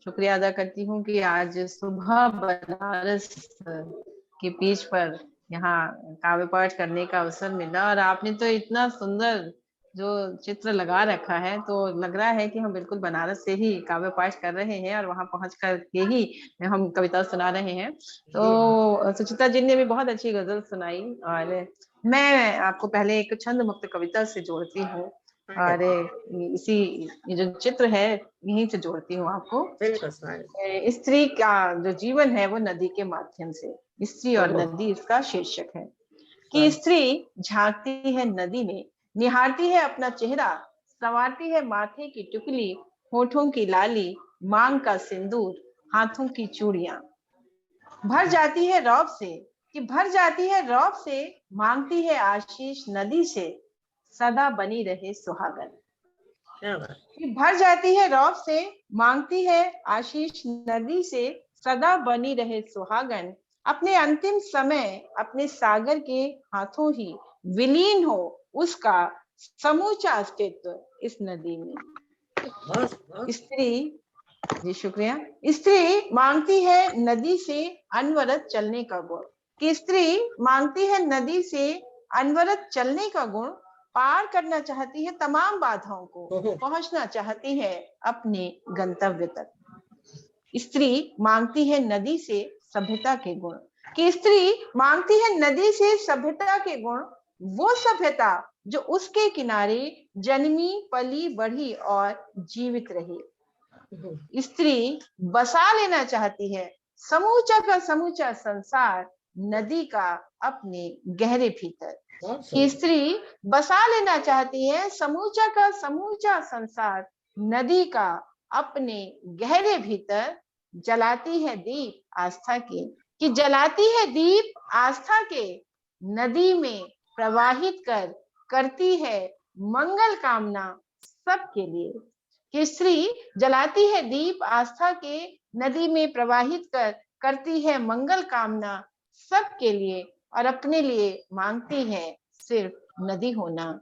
शुक्रिया अदा करती हूँ कि आज सुबह बनारस के बीच पर यहाँ काव्य पाठ करने का अवसर मिला, और आपने तो इतना सुंदर जो चित्र लगा रखा है, तो लग रहा है कि हम बिल्कुल बनारस से ही काव्य पाठ कर रहे हैं और वहां पहुंच कर के ही हम कविता सुना रहे हैं। तो सुचित्रा जी ने भी बहुत अच्छी गजल सुनाई, और मैं आपको पहले एक छंद मुक्त कविता से जोड़ती हूँ, और इसी ये जो चित्र है यहीं से जोड़ती हूँ आपको। स्त्री का जो जीवन है वो नदी के माध्यम से, स्त्री और नदी इसका शीर्षक है कि स्त्री झांकती है नदी में, निहारती है अपना चेहरा, संवारती है माथे की टुकली, होठों की लाली, मांग का सिंदूर, हाथों की चूड़ियां, भर जाती है रौब से कि भर जाती है रौब से, मांगती है आशीष नदी से, सदा बनी रहे सुहागन। भर जाती है रौब से, मांगती है आशीष नदी से, सदा बनी रहे सुहागन, अपने अंतिम समय अपने सागर के हाथों ही विलीन हो उसका समूचा अस्तित्व इस नदी में। स्त्री, जी शुक्रिया। स्त्री मांगती है नदी से अनवरत चलने का गुण, कि स्त्री मांगती है नदी से अनवरत चलने का गुण, पार करना चाहती है तमाम बाधाओं को, पहुंचना चाहती है अपने गंतव्य तक। स्त्री मांगती है नदी से सभ्यता के गुण, कि स्त्री मांगती है नदी से सभ्यता के गुण, वो सभ्यता जो उसके किनारे जन्मी पली बढ़ी और जीवित रही। स्त्री बसा लेना चाहती है समूचा का समूचा संसार नदी का अपने गहरे भीतर, कि स्त्री बसा लेना चाहती है समूचा का समूचा संसार नदी का अपने गहरे भीतर, जलाती है दीप आस्था के, कि जलाती है दीप आस्था के, नदी में प्रवाहित कर करती है मंगल कामना सबके लिए। केसरी जलाती है दीप आस्था के नदी में प्रवाहित करती है मंगल कामना सबके लिए, और अपने लिए मांगती है सिर्फ नदी होना,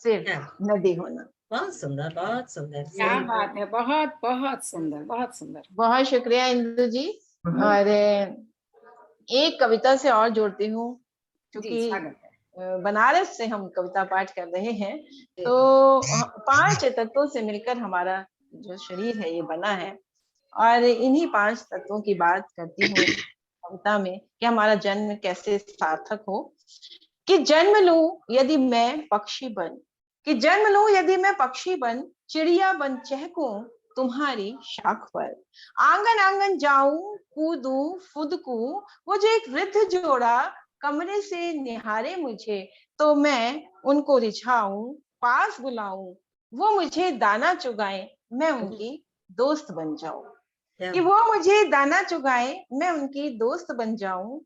सिर्फ नदी होना। बहुत सुंदर, बहुत सुंदर। क्या बात है, बहुत बहुत सुंदर, बहुत सुंदर। बहुत शुक्रिया इंदु जी। और एक कविता से और जोड़ती हूँ, क्योंकि बनारस से हम कविता पाठ कर रहे हैं, तो 5 तत्वों से मिलकर हमारा जो शरीर है ये बना है, और इन्हीं 5 तत्वों की बात करती हूँ कविता में कि हमारा जन्म कैसे सार्थक हो। कि जन्म लूं यदि मैं पक्षी बन, कि जन्म लूं यदि मैं पक्षी बन, चिड़िया बन चहकूं तुम्हारी शाख पर, आंगन आंगन जाऊं कूदूं फुदकूं, वो जो एक वृद्ध जोड़ा कमरे से निहारे मुझे, तो मैं उनको रिझाऊं पास बुलाऊं, वो मुझे दाना चुगाए मैं उनकी दोस्त बन जाऊं। कि वो मुझे दाना चुगाए मैं उनकी दोस्त बन जाऊं।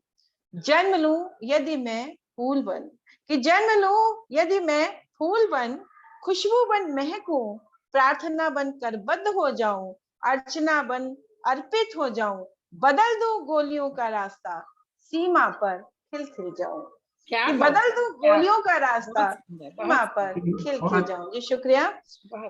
जन्म लूं यदि मैं फूल बन, कि जन्म लूं यदि मैं फूल बन, खुशबू बन महकूं, प्रार्थना बन करबद्ध हो जाऊं, अर्चना बन अर्पित हो जाऊं, बदल दूं गोलियों का रास्ता सीमा पर खिल खिल जाऊं। कि बदल दूं गोलियों का रास्ता सीमा पर खिल खिल जाऊं। जी शुक्रिया।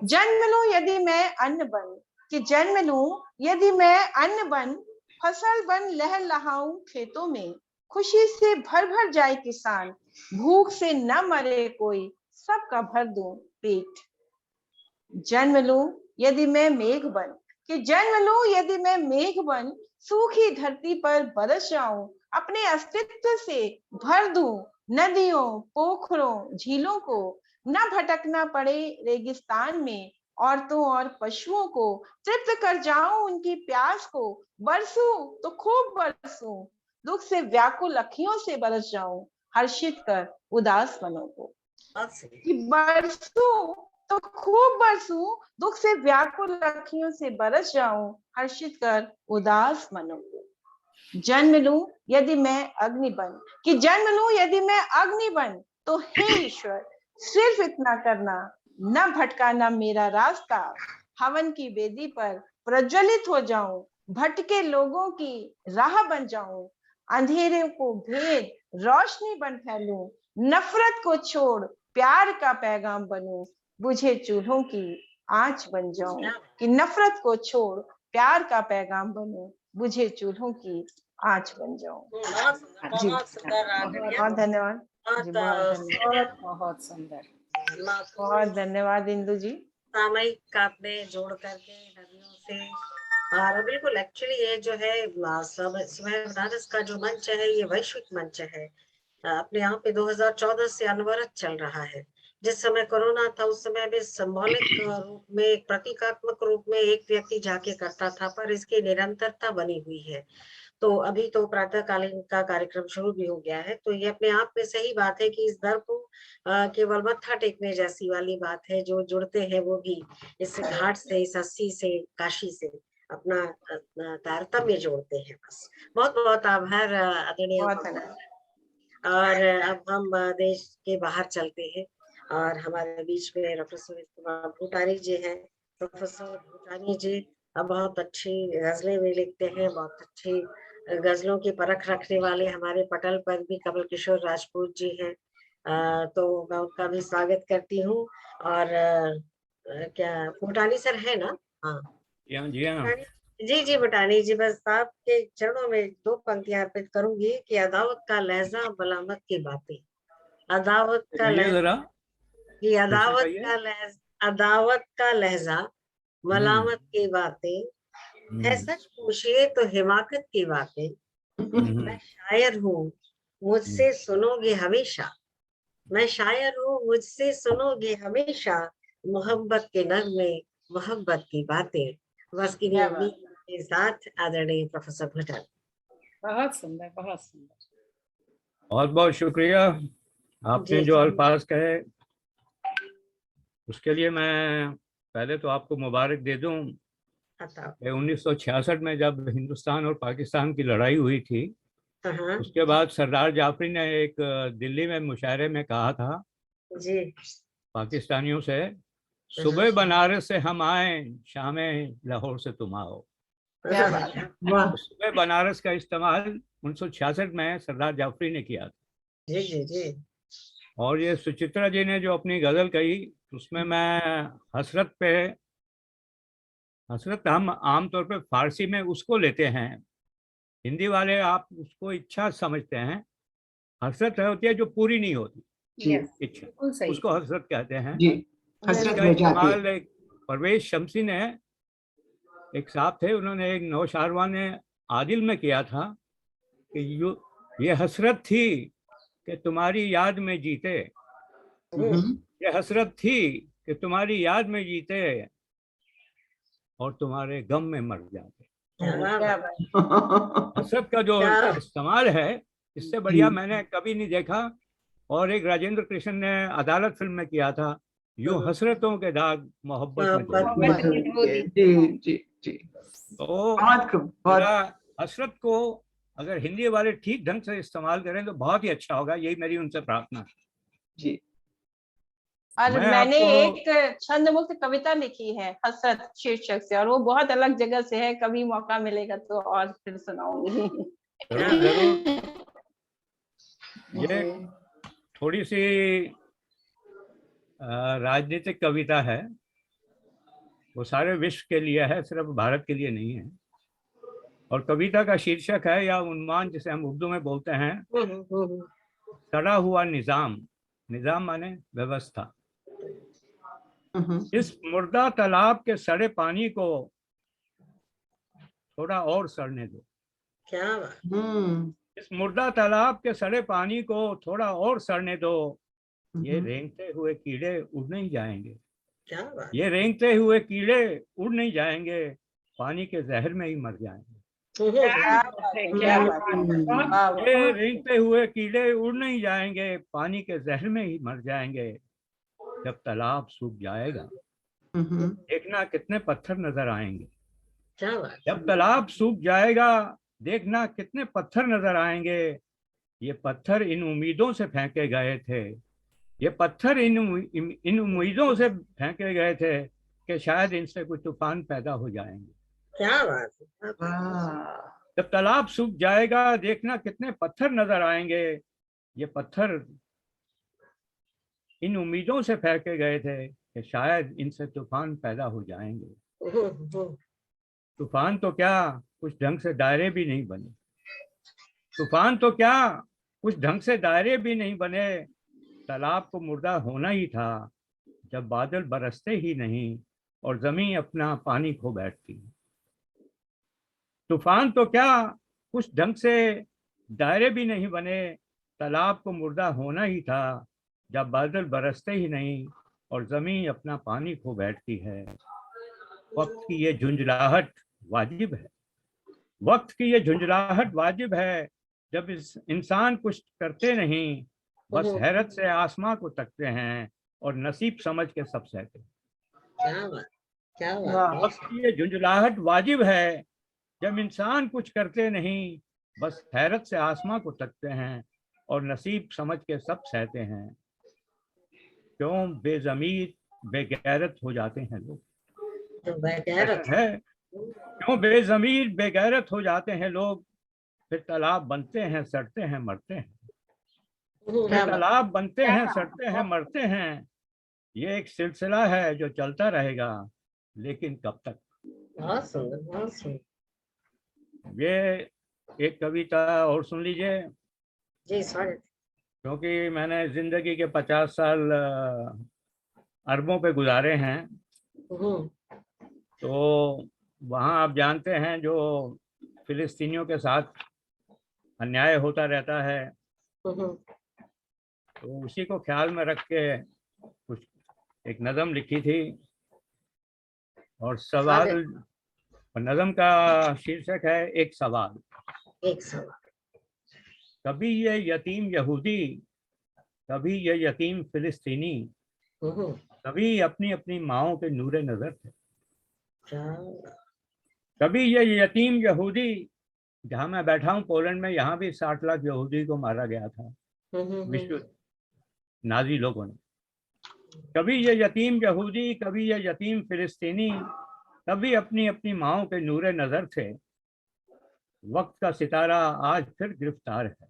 जन्म लूं यदि मैं अन्न बन, कि जन्म लूं यदि मैं अन्न बन, फसल बन लहलहाऊं खेतों में, खुशी से भर भर जाए किसान, भूख से न मरे कोई सबका भर दूं पेट। जन्म लूं यदि मैं मेघ बन, कि जन्म लूं यदि मैं मेघ बन, सूखी धरती पर बरस जाऊं, अपने अस्तित्व से भर दूं नदियों पोखरों झीलों को, न भटकना पड़े रेगिस्तान में, औरतों और पशुओं को तृप्त कर जाऊं उनकी प्यास को, बरसूं तो खूब बरसूं, दुख से व्याकुल अखियों से बरस जाऊं, हर्षित कर उदास मनों को। कि बरसूं तो खूब बरसूं, दुख से व्याकुल अखियों से बरस जाऊं, हर्षित कर उदास मनों को। जन्म लूं यदि मैं अग्नि बन, कि जन्म लूं यदि मैं अग्नि बन, तो हे ईश्वर सिर्फ इतना करना, न भटकाना मेरा रास्ता, हवन की वेदी पर प्रज्वलित हो जाऊं, भटके लोगों की राह बन जाऊं, अंधेरे को भेद रोशनी बन फैलूं, नफरत को छोड़ प्यार का पैगाम बनूं, बुझे चूल्हों की आंच बन जाऊं। कि नफरत को छोड़ प्यार का पैगाम बनूं, बुझे चूल्हों की आंच बन जाऊं। जी बहुत धन्यवाद जी, बहुत सुंदर, बहुत धन्यवाद इंदु जी। सामयिक आपने जोड़ करके नदियों से, और बिल्कुल एक्चुअली ये जो है सुबह बनारस का जो मंच है ये वैश्विक मंच है। अपने यहाँ पे 2014 से अनवरत चल रहा है। जिस समय कोरोना था उस समय भी सिंबॉलिक रूप में, प्रतीकात्मक रूप में एक व्यक्ति जाके करता था, पर इसकी निरंतरता बनी हुई है। तो अभी तो प्रातःकालीन का कार्यक्रम शुरू भी हो गया है, तो ये अपने आप में सही बात है कि इस दर को केवल मत्था टेकने जैसी वाली बात है। जो जुड़ते हैं वो भी इस घाट से, इस अस्सी से, काशी से अपना तारतम्य जोड़ते हैं। बस बहुत बहुत आभार आदरणीय। और अब हम देश के बाहर चलते हैं और हमारे बीच में डॉक्टर सुरेंद्र कुमार भूटानी जी हैं। प्रोफेसर भूटानी जी बहुत अच्छी गजलें भी लिखते हैं, बहुत अच्छी गजलों की परख रखने वाले हमारे पटल पर भी कमल किशोर राजपूत जी हैं। तो मैं उनका भी स्वागत करती हूँ। और क्या भूटानी सर है ना? हाँ जी हाँ जी जी भूटानी जी, बस आपके चरणों में 2 पंक्तियां अर्पित करूंगी कि अदावत का लहजा मलामत की बातें, अदावत का लहजा, कि अदावत का लहजा मलामत की बातें, है सच पूछिए तो हिमाकत की बातें, मैं शायर हूँ मुझसे सुनोगे हमेशा, मैं शायर हूँ मुझसे सुनोगे हमेशा, मोहब्बत के नगमे मोहब्बत की बातें। बस इन्हीं उम्मीद के साथ आदरणीय प्रोफेसर भूटानी। बहुत सुंदर, बहुत सुंदर। बहुत बहुत शुक्रिया। आपने जो अल्फाज कहे उसके लिए मैं पहले तो आपको मुबारक दे दूं। 1966 में जब हिंदुस्तान और पाकिस्तान की लड़ाई हुई थी, उसके बाद सरदार जाफरी ने एक दिल्ली में मुशायरे में कहा था जी पाकिस्तानियों से, सुबह बनारस से हम आए, शाम लाहौर से तुम आओ। क्या बात है। वाह। सुबह बनारस का इस्तेमाल 1966 में सरदार जाफरी ने किया था। जी जी जी। और ये सुचित्रा जी ने जो अपनी गजल कही, उसमें मैं हसरत हम आमतौर पे फारसी में उसको लेते हैं, हिंदी वाले आप उसको इच्छा समझते हैं। हसरत होती है जो पूरी नहीं होती, जी इच्छा, बिल्कुल सही। उसको हसरत कहते हैं। जी, हसरत इसका हो जाती है। इस्तेमाल एक परवेज शमसी ने, एक साहब थे, उन्होंने एक नौशारवा ने आदिल में किया था कि ये हसरत थी कि तुम्हारी याद में जीते, ये हसरत थी कि तुम्हारी याद में जीते और तुम्हारे गम में मर जाते। क्या बात। हसरत का जो क्या? इस्तेमाल है, इससे बढ़िया मैंने कभी नहीं देखा। और एक राजेंद्र कृष्ण ने अदालत फिल्म में किया था, यूं हसरतों के दाग मोहब्बत में धो दिए। जी जी जी। तो बहुत खूब, बहुत। मेरा हसरत को अगर हिंदी वाले ठीक ढंग से इस्तेमाल करें तो बहुत ही अच्छा होगा, यही मेरी उनसे प्रार्थना है। जी। और मैं मैंने आपको- एक छंद मुक्त कविता लिखी है हसरत शीर्षक से, और वो बहुत अलग जगह से है, कभी मौका मिलेगा तो और फिर सुनाऊंगी। जरूर जरूर। ये थोड़ी सी राजनीतिक कविता है, वो सारे विश्व के लिए है, सिर्फ भारत के लिए नहीं है। और कविता का शीर्षक है या उन्माद, जिसे हम उर्दू में बोलते हैं, सड़ा हुआ निजाम। निजाम माने व्यवस्था। इस मुर्दा तालाब के सड़े पानी को थोड़ा और सड़ने दो। क्या बात। इस मुर्दा तालाब के सड़े पानी को थोड़ा और सड़ने दो। ये रेंगते हुए कीड़े उड़ नहीं जाएंगे। क्या बात। ये रेंगते हुए कीड़े उड़ नहीं जाएंगे, पानी के जहर में ही मर जाएंगे। क्या बात है, क्या बात है। ये रेंगते हुए कीड़े उड़ नहीं जाएंगे, पानी के जहर में ही मर जाएंगे। जब तालाब सूख जाएगा देखना कितने पत्थर नजर आएंगे। क्या बात। जब तालाब सूख जाएगा देखना कितने पत्थर नजर आएंगे। ये पत्थर इन उम्मीदों से फेंके गए थे, ये पत्थर इन उम्मीदों से फेंके गए थे कि शायद इनसे कोई तूफान पैदा हो जाएंगे। क्या बात। जब तालाब सूख जाएगा देखना कितने पत्थर नजर आएंगे। ये पत्थर इन उम्मीदों से फेंके गए थे कि शायद इनसे तूफान पैदा हो जाएंगे। तूफान तो क्या, कुछ ढंग से दायरे भी नहीं बने। तूफान तो क्या, कुछ ढंग से दायरे भी नहीं बने। तालाब को मुर्दा होना ही था जब बादल बरसते ही नहीं और जमीन अपना पानी खो बैठती। तूफान तो क्या, कुछ ढंग से दायरे भी नहीं बने। तालाब को मुर्दा होना ही था जब बादल बरसते ही नहीं और जमीन अपना पानी खो बैठती है। वक्त की ये झुंझलाहट वाजिब है, वक्त की ये झुंझलाहट वाजिब है। जब इस इंसान कुछ करते नहीं, बस हैरत से आसमां को तकते हैं और नसीब समझ के सब सहते। क्या बात। क्या बात। वक्त की ये झुंझलाहट वाजिब है, जब इंसान कुछ करते नहीं, बस हैरत से आसमां को तकते हैं और नसीब समझ के सब सहते हैं। क्यों बेजमीर बेगैरत हो जाते हैं लोग, बेगैरत है क्यों बेजमीर बेगैरत हो जाते हैं लोग। फिर तालाब बनते हैं, सड़ते हैं, मरते हैं। फिर तालाब बनते हैं, सड़ते हैं, मरते हैं। ये एक सिलसिला है जो चलता रहेगा, लेकिन कब तक। बहुत सुंदर, बहुत सुंदर। ये एक कविता और सुन लीजिए, जी सॉरी। क्योंकि मैंने जिंदगी के 50 साल अरबों पे गुजारे हैं। तो वहाँ आप जानते हैं जो फिलिस्तीनियों के साथ अन्याय होता रहता है, तो उसी को ख्याल में रख के कुछ एक नज़म लिखी थी। और सवाल, नज़म का शीर्षक है एक सवाल। एक सवाल। कभी ये यतीम यहूदी, कभी ये यतीम फिलिस्तीनी, कभी अपनी अपनी माओं के नूरे नजर थे। कभी ये यतीम यहूदी, जहाँ मैं बैठा हूँ पोलैंड में, यहाँ भी 60 लाख यहूदी को मारा गया था विश्व नाजी लोगों ने। कभी ये यतीम यहूदी, कभी ये यतीम फिलिस्तीनी, कभी अपनी अपनी माओं के नूरे नजर से वक्त का सितारा आज फिर गिरफ्तार है।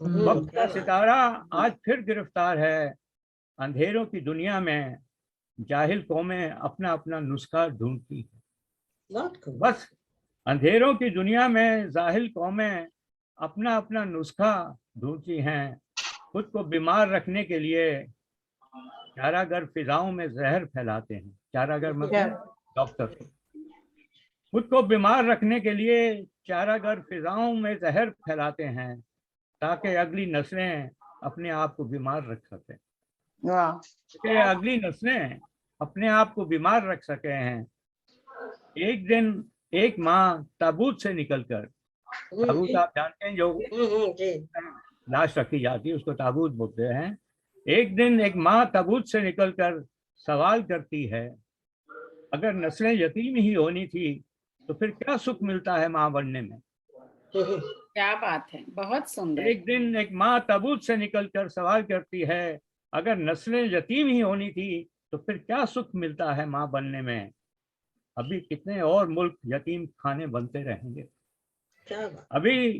वक्त का सितारा आज फिर गिरफ्तार है। अंधेरों की दुनिया में जाहिल कौमें अपना अपना नुस्खा ढूंढती है। बस अंधेरों की दुनिया में जाहिल कौमें अपना अपना नुस्खा ढूंढती हैं। खुद को बीमार रखने के लिए चारागर फिजाओं में जहर फैलाते हैं। चारागर मतलब डॉक्टर। खुद को बीमार रखने के लिए चारागर फिजाओं में जहर फैलाते हैं ताकि अगली नस्लें अपने आप को बीमार रख सकें। कि अगली नस्लें अपने आप को बीमार रख सके हैं। एक दिन एक माँ ताबूत से निकलकर, ताबूत आप जानते हैं जो लाश रखी जाती है उसको ताबूत बोलते हैं। एक दिन एक माँ ताबूत से निकलकर सवाल करती है, अगर नस्लें यतीम ही होनी थी तो फिर क्या सुख मिलता है माँ बनने में। क्या बात है, बहुत सुंदर। एक दिन एक माँ ताबूत से निकलकर सवाल करती है, अगर नस्लें यतीम ही होनी थी तो फिर क्या सुख मिलता है माँ बनने में। अभी कितने और मुल्क यतीम खाने बनते रहेंगे। अभी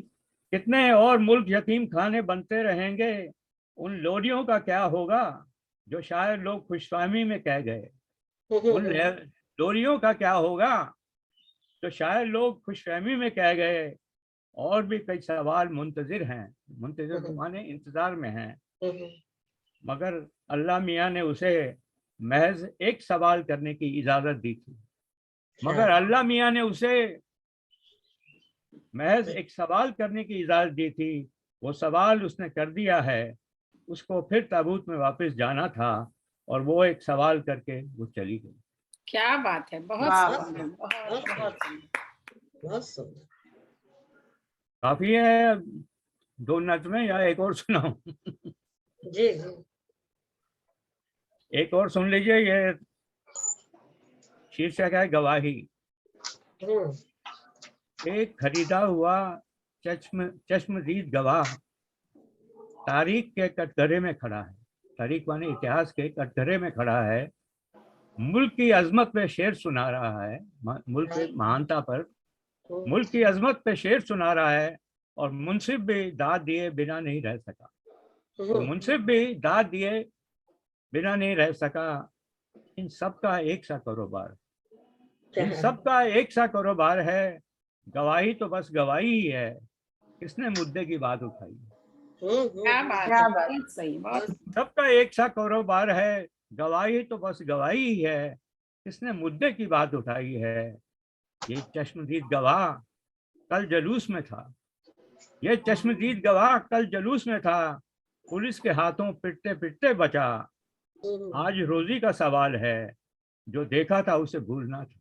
कितने और मुल्क यतीम खाने बनते रहेंगे। उन लोरियों का क्या होगा जो शायद लोग खुशफहमी में कह गए। उन लोरियों का क्या होगा जो शायद लोग खुशफहमी में कह गए। और भी कई सवाल मुंतजिर हैं। मुंतजिर माने इंतजार में हैं। मगर अल्लाह मियाँ ने उसे महज एक सवाल करने की इजाजत दी थी। मगर अल्लाह मियाँ ने उसे महज एक सवाल करने की इजाजत दी थी। वो सवाल उसने कर दिया है। उसको फिर ताबूत में वापस जाना था और वो एक सवाल करके वो चली गई। क्या बात है, बहुत सुंदर, बहुत सुंदर। काफी है 2 नज़्में या एक और सुनाऊं? जी एक और सुन लीजिए। ये शीर्षक है गवाही। एक खरीदा हुआ चश्मदीद गवाह तारीख के कटघरे में खड़ा है। तारीख माने इतिहास के कटघरे में खड़ा है। मुल्क की अजमत पे शेर सुना रहा है। मुल्क की महानता पर, मुल्क की अजमत पे शेर सुना रहा है। और मुंसिफ भी दाद दिए बिना नहीं रह सका। तो मुंसिफ भी दाद दिए बिना नहीं रह सका। इन सब का एक सा कारोबार, इन सब का एक सा कारोबार है। गवाही तो बस गवाही ही है। किसने मुद्दे की बात उठाई। क्या बात है, बहुत सही, बहुत। सबका एक सा कारोबार है। गवाही तो बस गवाही ही है। किसने मुद्दे की बात उठाई है। ये चश्मदीद गवाह कल जलूस में था। ये चश्मदीद गवाह कल जलूस में था। पुलिस के हाथों पिटते पिटते बचा। आज रोजी का सवाल है। जो देखा था उसे भूलना था।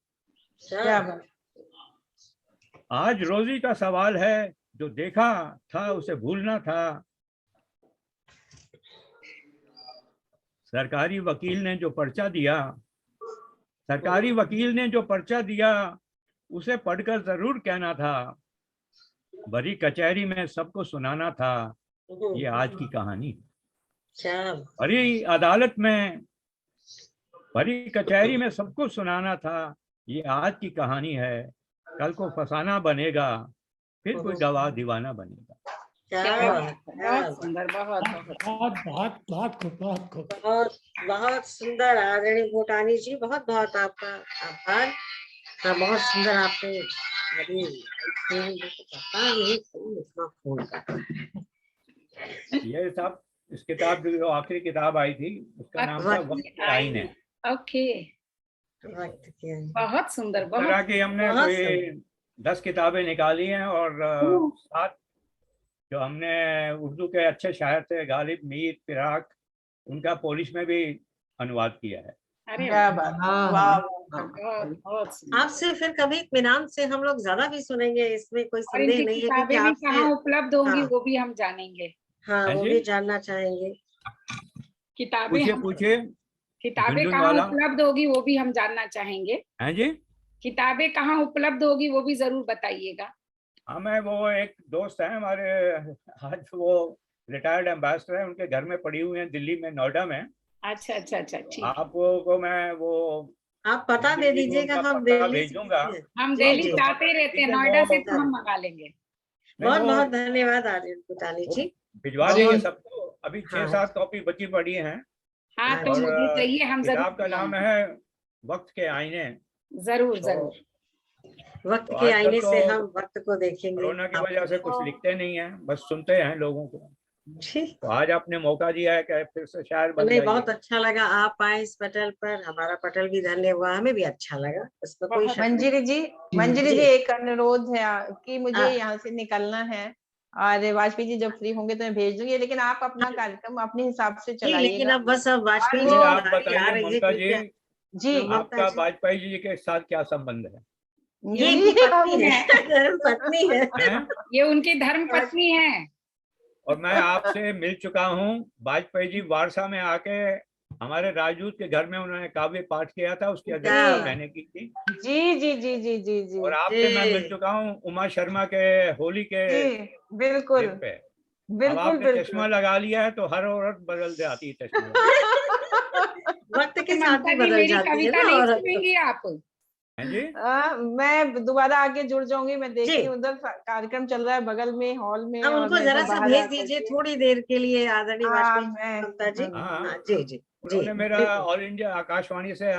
आज रोजी का सवाल है। जो देखा था उसे भूलना था। सरकारी वकील ने जो पर्चा दिया, सरकारी वकील ने जो पर्चा दिया उसे पढ़कर जरूर कहना था। बड़ी कचहरी में सबको सुनाना था। ये आज की कहानी। बड़ी अदालत में, बड़ी कचहरी में सबको सुनाना था। ये आज की कहानी है। कल को फसाना बनेगा, फिर कोई गवाह दीवाना बनेगा। बहुत सुंदर, बहुत बहुत सुंदर आदरणीय भूटानी जी, बहुत बहुत आपका आभार। बहुत सुंदर आपने ये सब इस किताब की जो आखिरी किताब आई थी उसका नाम था वक्त की आईन है। ओके, बहुत सुंदर। इस तरह की हमने कोई 10 किताबें निकाली हैं। और 7 जो हमने उर्दू के अच्छे शायर थे गालिब मीर फिराक, उनका पोलिश में भी अनुवाद किया है। आपसे फिर कभी इत्मीनान से हम लोग ज्यादा भी सुनेंगे। इसमें कोई संदेह नहीं है कि भी कहाँ उपलब्ध होंगी वो भी हम जानेंगे। हाँ, वो भी जानना चाहेंगे। किताबें पूछिए किताबें कहाँ उपलब्ध होगी वो भी हम जानना चाहेंगे। हैं जी? किताबें कहाँ उपलब्ध होगी वो भी जरूर बताइएगा। हमें वो एक दोस्त है हमारे, आज वो रिटायर्ड एम्बेसडर है, उनके घर में पड़ी हुई है दिल्ली में, नोएडा में। अच्छा अच्छा अच्छा, ठीक। आपको मैं वो आप पता दे दीजिएगा, उनका हम पता दिल्ली भेज से दूंगा। हम जी दिल्ली जी जाते ही रहते हैं, ठीक है, नोएडा से वो तो हम मंगा लेंगे। बहुत वो बहुत धन्यवाद आर्यन भूटानी वो जी। भिजवा देंगे बहुत सबको। अभी हाँ 6-7 कॉपी बची पड़ी हैं। हाँ, तो और मुझे चाहिए, हम जरूर किताब का नाम है वक्त के आईने। जरूर तो जरूर। वक्त तो के आजकल आईने तो से हम वक्त को देखेंगे। कोरोना की आप वजह से कुछ लिखते नहीं है, बस सुनते हैं लोगों को। जी, तो आज आपने मौका दिया है कि फिर से शायर बन नहीं बहुत जाइए। अच्छा लगा आप आए इस पटल पर, हमारा पटल भी धन्य हुआ, हमें भी अच्छा लगा, इसमें कोई बहुत शक नहीं। मंजरी जी जी। एक अनुरोध है कि मुझे हाँ। यहाँ से निकलना है, और वाजपेयी जी जब फ्री होंगे तो मैं भेज दूंगी, लेकिन आप अपना कार्यक्रम अपने हिसाब से जी, लेकिन चलाइएगा। अब बस अब वाजपेयी और जी वो की आप बारी आ बताइए रही है ममता जी, कृपया। जी ममता आपका जी, वाजपेयी जी के साथ क्या संबंध है? ये इनकी पत्नी है, है। धर्म पत्नी है। हैं? ये उनकी धर्म पत्नी है। और मैं आपसे मिल चुका हूँ। वाजपेयी जी वारसा में आके हमारे राजदूत के घर में उन्होंने काव्य पाठ किया था, उसकी अध्यक्षता क्या? मैंने की थी। जी जी जी जी जी जी और आपसे मैं मिल जी चुका हूँ उमा शर्मा के होली के जी, बिल्कुल दिन पे। अब बिल्कुल आपने चश्मा बिल्कुल। लगा लिया है तो हर औरत बदल जाती है चश्मा लगा। वक्त के साथ ममता भी जी, बदल मेरी जाती है कविता ना नहीं औरत तो। सुनेंगी आप? हैं जी? मैं दोबारा आके जुड़ जाऊंगी, मैं देख जी, रही हूँ उधर कार्यक्रम चल रहा है बगल में हॉल में, अब और उनको मैं जरा इधर सा बाहर भेज आकर दीजिए के थोड़ी देर के लिए, आदरणीय हाँ वाजपेयी जी, मैं ममता जी। हाँ, हाँ जी जी जी, उन्होंने मेरा बिल्कुल। ऑल इंडिया आकाशवाणी से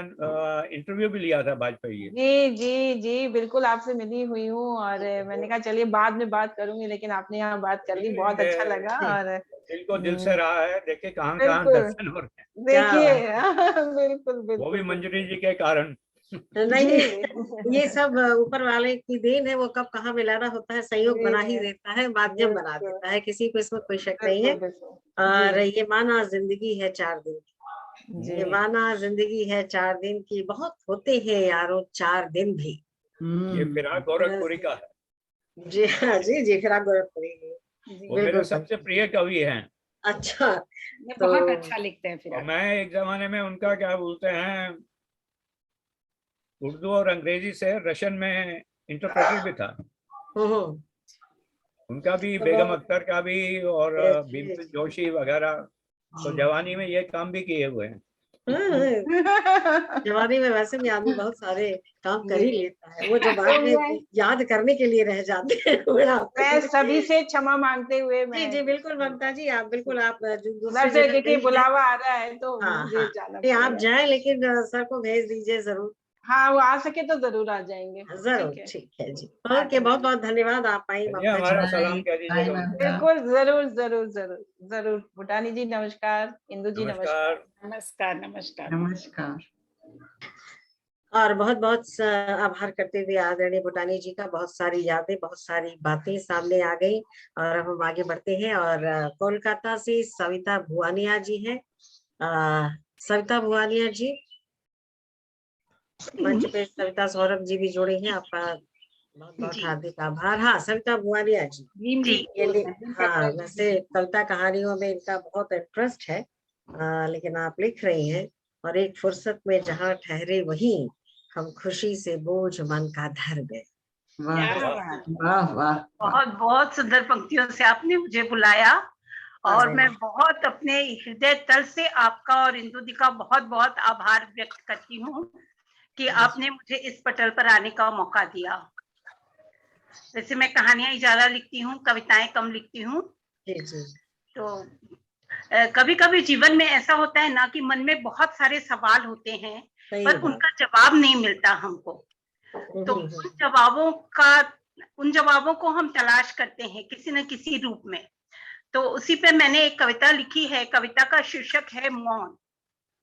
इंटरव्यू भी लिया था वाजपेयी जी। जी जी जी बिल्कुल, आपसे मिली हुई हूँ, और मैंने कहा चलिए बाद में बात करूंगी, लेकिन आपने यहाँ बात कर ली, बहुत अच्छा लगा। जी, और दिल को दिल से रहा है, देखिए कहाँ कहाँ बिल्कुल दर्शन हो रहे हैं। क्या देखिए बात है। बिल्कुल वो भी बिल्कुल मंजरी बिल्कुल जी के कारण। नहीं जी नहीं, ये सब ऊपर वाले की देन है, वो कब कहाँ मिलाना होता है, संयोग जी बना ही देता है, माध्यम बना बिल्कुल देता है, किसी को इसमें कोई शक नहीं है। बिल्कुल बिल्कुल जी और ये माना जिंदगी है 4 दिन की, जी ये माना जिंदगी है 4 दिन की, बहुत होते हैं यारों 4 दिन भी। ये फिराक गोरखपुरी का है। जी हाँ, जी जी, फिर आप गोरखपुरी हैं। जी, वो मेरे बिल्कुल सबसे सही। प्रिय कवि हैं। अच्छा, ये तो बहुत अच्छा लिखते हैं फिर और आप। मैं एक जमाने में उनका क्या बोलते हैं, उर्दू और अंग्रेजी से रशियन में इंटरप्रेटर भी था। हम्म, उनका भी, बेगम तो अख्तर का भी, और जी, भीमसेन जोशी वगैरह तो जवानी में ये काम भी किए हुए हैं। हाँ, जवानी में वैसे भी आदमी बहुत सारे काम कर ही जी लेता है, वो जो तो बाद में याद करने के लिए रह जाते हैं बुढ़ापे मैं में। सभी से क्षमा मांगते हुए जी मैं जी बिल्कुल ममता जी, आप बिल्कुल, आप जो दूसरी उधर से जगह देखिए गई हैं। बुलावा आ रहा है तो हाँ मुझे हाँ, जाना नहीं आप पड़ेगा। जाएं, लेकिन सर को भेज दीजिए जरूर। हाँ वो आ सके तो जरूर आ जाएंगे। जरूर, ठीक है, ठीक है जी। ओके, अच्छा बहुत जी बहुत धन्यवाद, आप आई चलिए, ममता जी। हमारा सलाम कह दीजिएगा उनको। बिल्कुल जरूर जरूर जरूर जरूर। भूटानी जी नमस्कार, इंदु जी नमस्कार। नमस्कार। नमस्कार नमस्कार। नमस्कार। और बहुत बहुत आभार करते हुए आदरणीय भूटानी जी का, बहुत सारी यादें, बहुत सारी बातें सामने आ गई। और अब हम आगे बढ़ते हैं, और कोलकाता से सविता भुवानिया जी हैं। सविता भुवानिया जी, मंच पे सविता सौरभ जी भी जुड़े हैं, आपका बहुत बहुत हार्दिक आभार। हाँ, सविता भुवानिया जी, भीम जी ये को हाँ, वैसे कविता कहानियों में इनका बहुत इंटरेस्ट है, लेकिन आप लिख रही हैं। और एक फुर्सत में जहाँ ठहरे वहीं हम खुशी से बोझ मन का धर गए। वाह क्या बात। वाह वाह। बहुत बहुत सुंदर पंक्तियों से आपने मुझे बुलाया, और अरे मैं बहुत अपने हृदय तल से आपका और इंदु दी का बहुत बहुत आभार व्यक्त करती हूँ कि आपने मुझे इस पटल पर आने का मौका दिया। वैसे मैं कहानियां ज्यादा लिखती हूँ, कविताएं कम लिखती हूँ। जी जी, तो कभी कभी जीवन में ऐसा होता है ना कि मन में बहुत सारे सवाल होते हैं, सही पर बात। उनका जवाब नहीं मिलता हमको। तो उन जवाबों को हम तलाश करते हैं किसी न किसी रूप में। तो उसी पे मैंने एक कविता लिखी है, कविता का शीर्षक है मौन।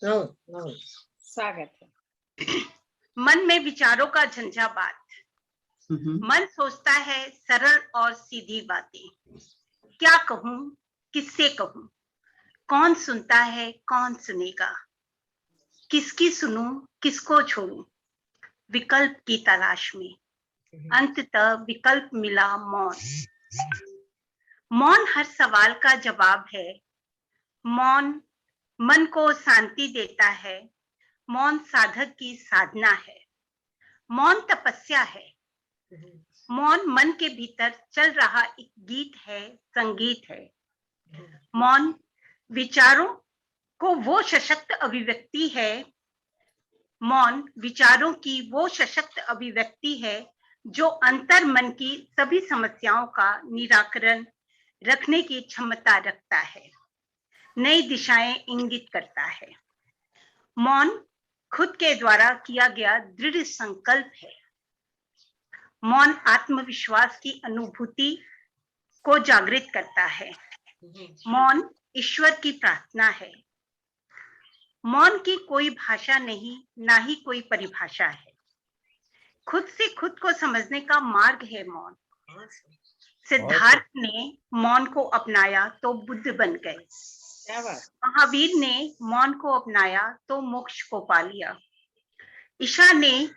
स्वागत है। मन में विचारों का झंझावात, मन सोचता है सरल और सीधी बातें, क्या कहूं किससे कहूं, कौन सुनता है कौन सुनेगा, किसकी सुनूं किसको छोड़ूं, विकल्प की तलाश में अंततः विकल्प मिला मौन। मौन हर सवाल का जवाब है, मौन मन को शांति देता है, मौन साधक की साधना है, मौन तपस्या है, मौन मन के भीतर चल रहा एक गीत है, संगीत है, मौन विचारों को वो सशक्त अभिव्यक्ति है, मौन विचारों की वो सशक्त अभिव्यक्ति है जो अंतर मन की सभी समस्याओं का निराकरण रखने की क्षमता रखता है, नई दिशाएं इंगित करता है। मौन खुद के द्वारा किया गया दृढ़ संकल्प है। मौन आत्मविश्वास की अनुभूति को जागृत करता है। मौन ईश्वर की प्रार्थना है। मौन की कोई भाषा नहीं, ना ही कोई परिभाषा है। खुद से खुद को समझने का मार्ग है मौन। सिद्धार्थ ने मौन को अपनाया तो बुद्ध बन गए। महावीर ने मौन को अपनाया तो मोक्ष को पा लिया। ईशा ने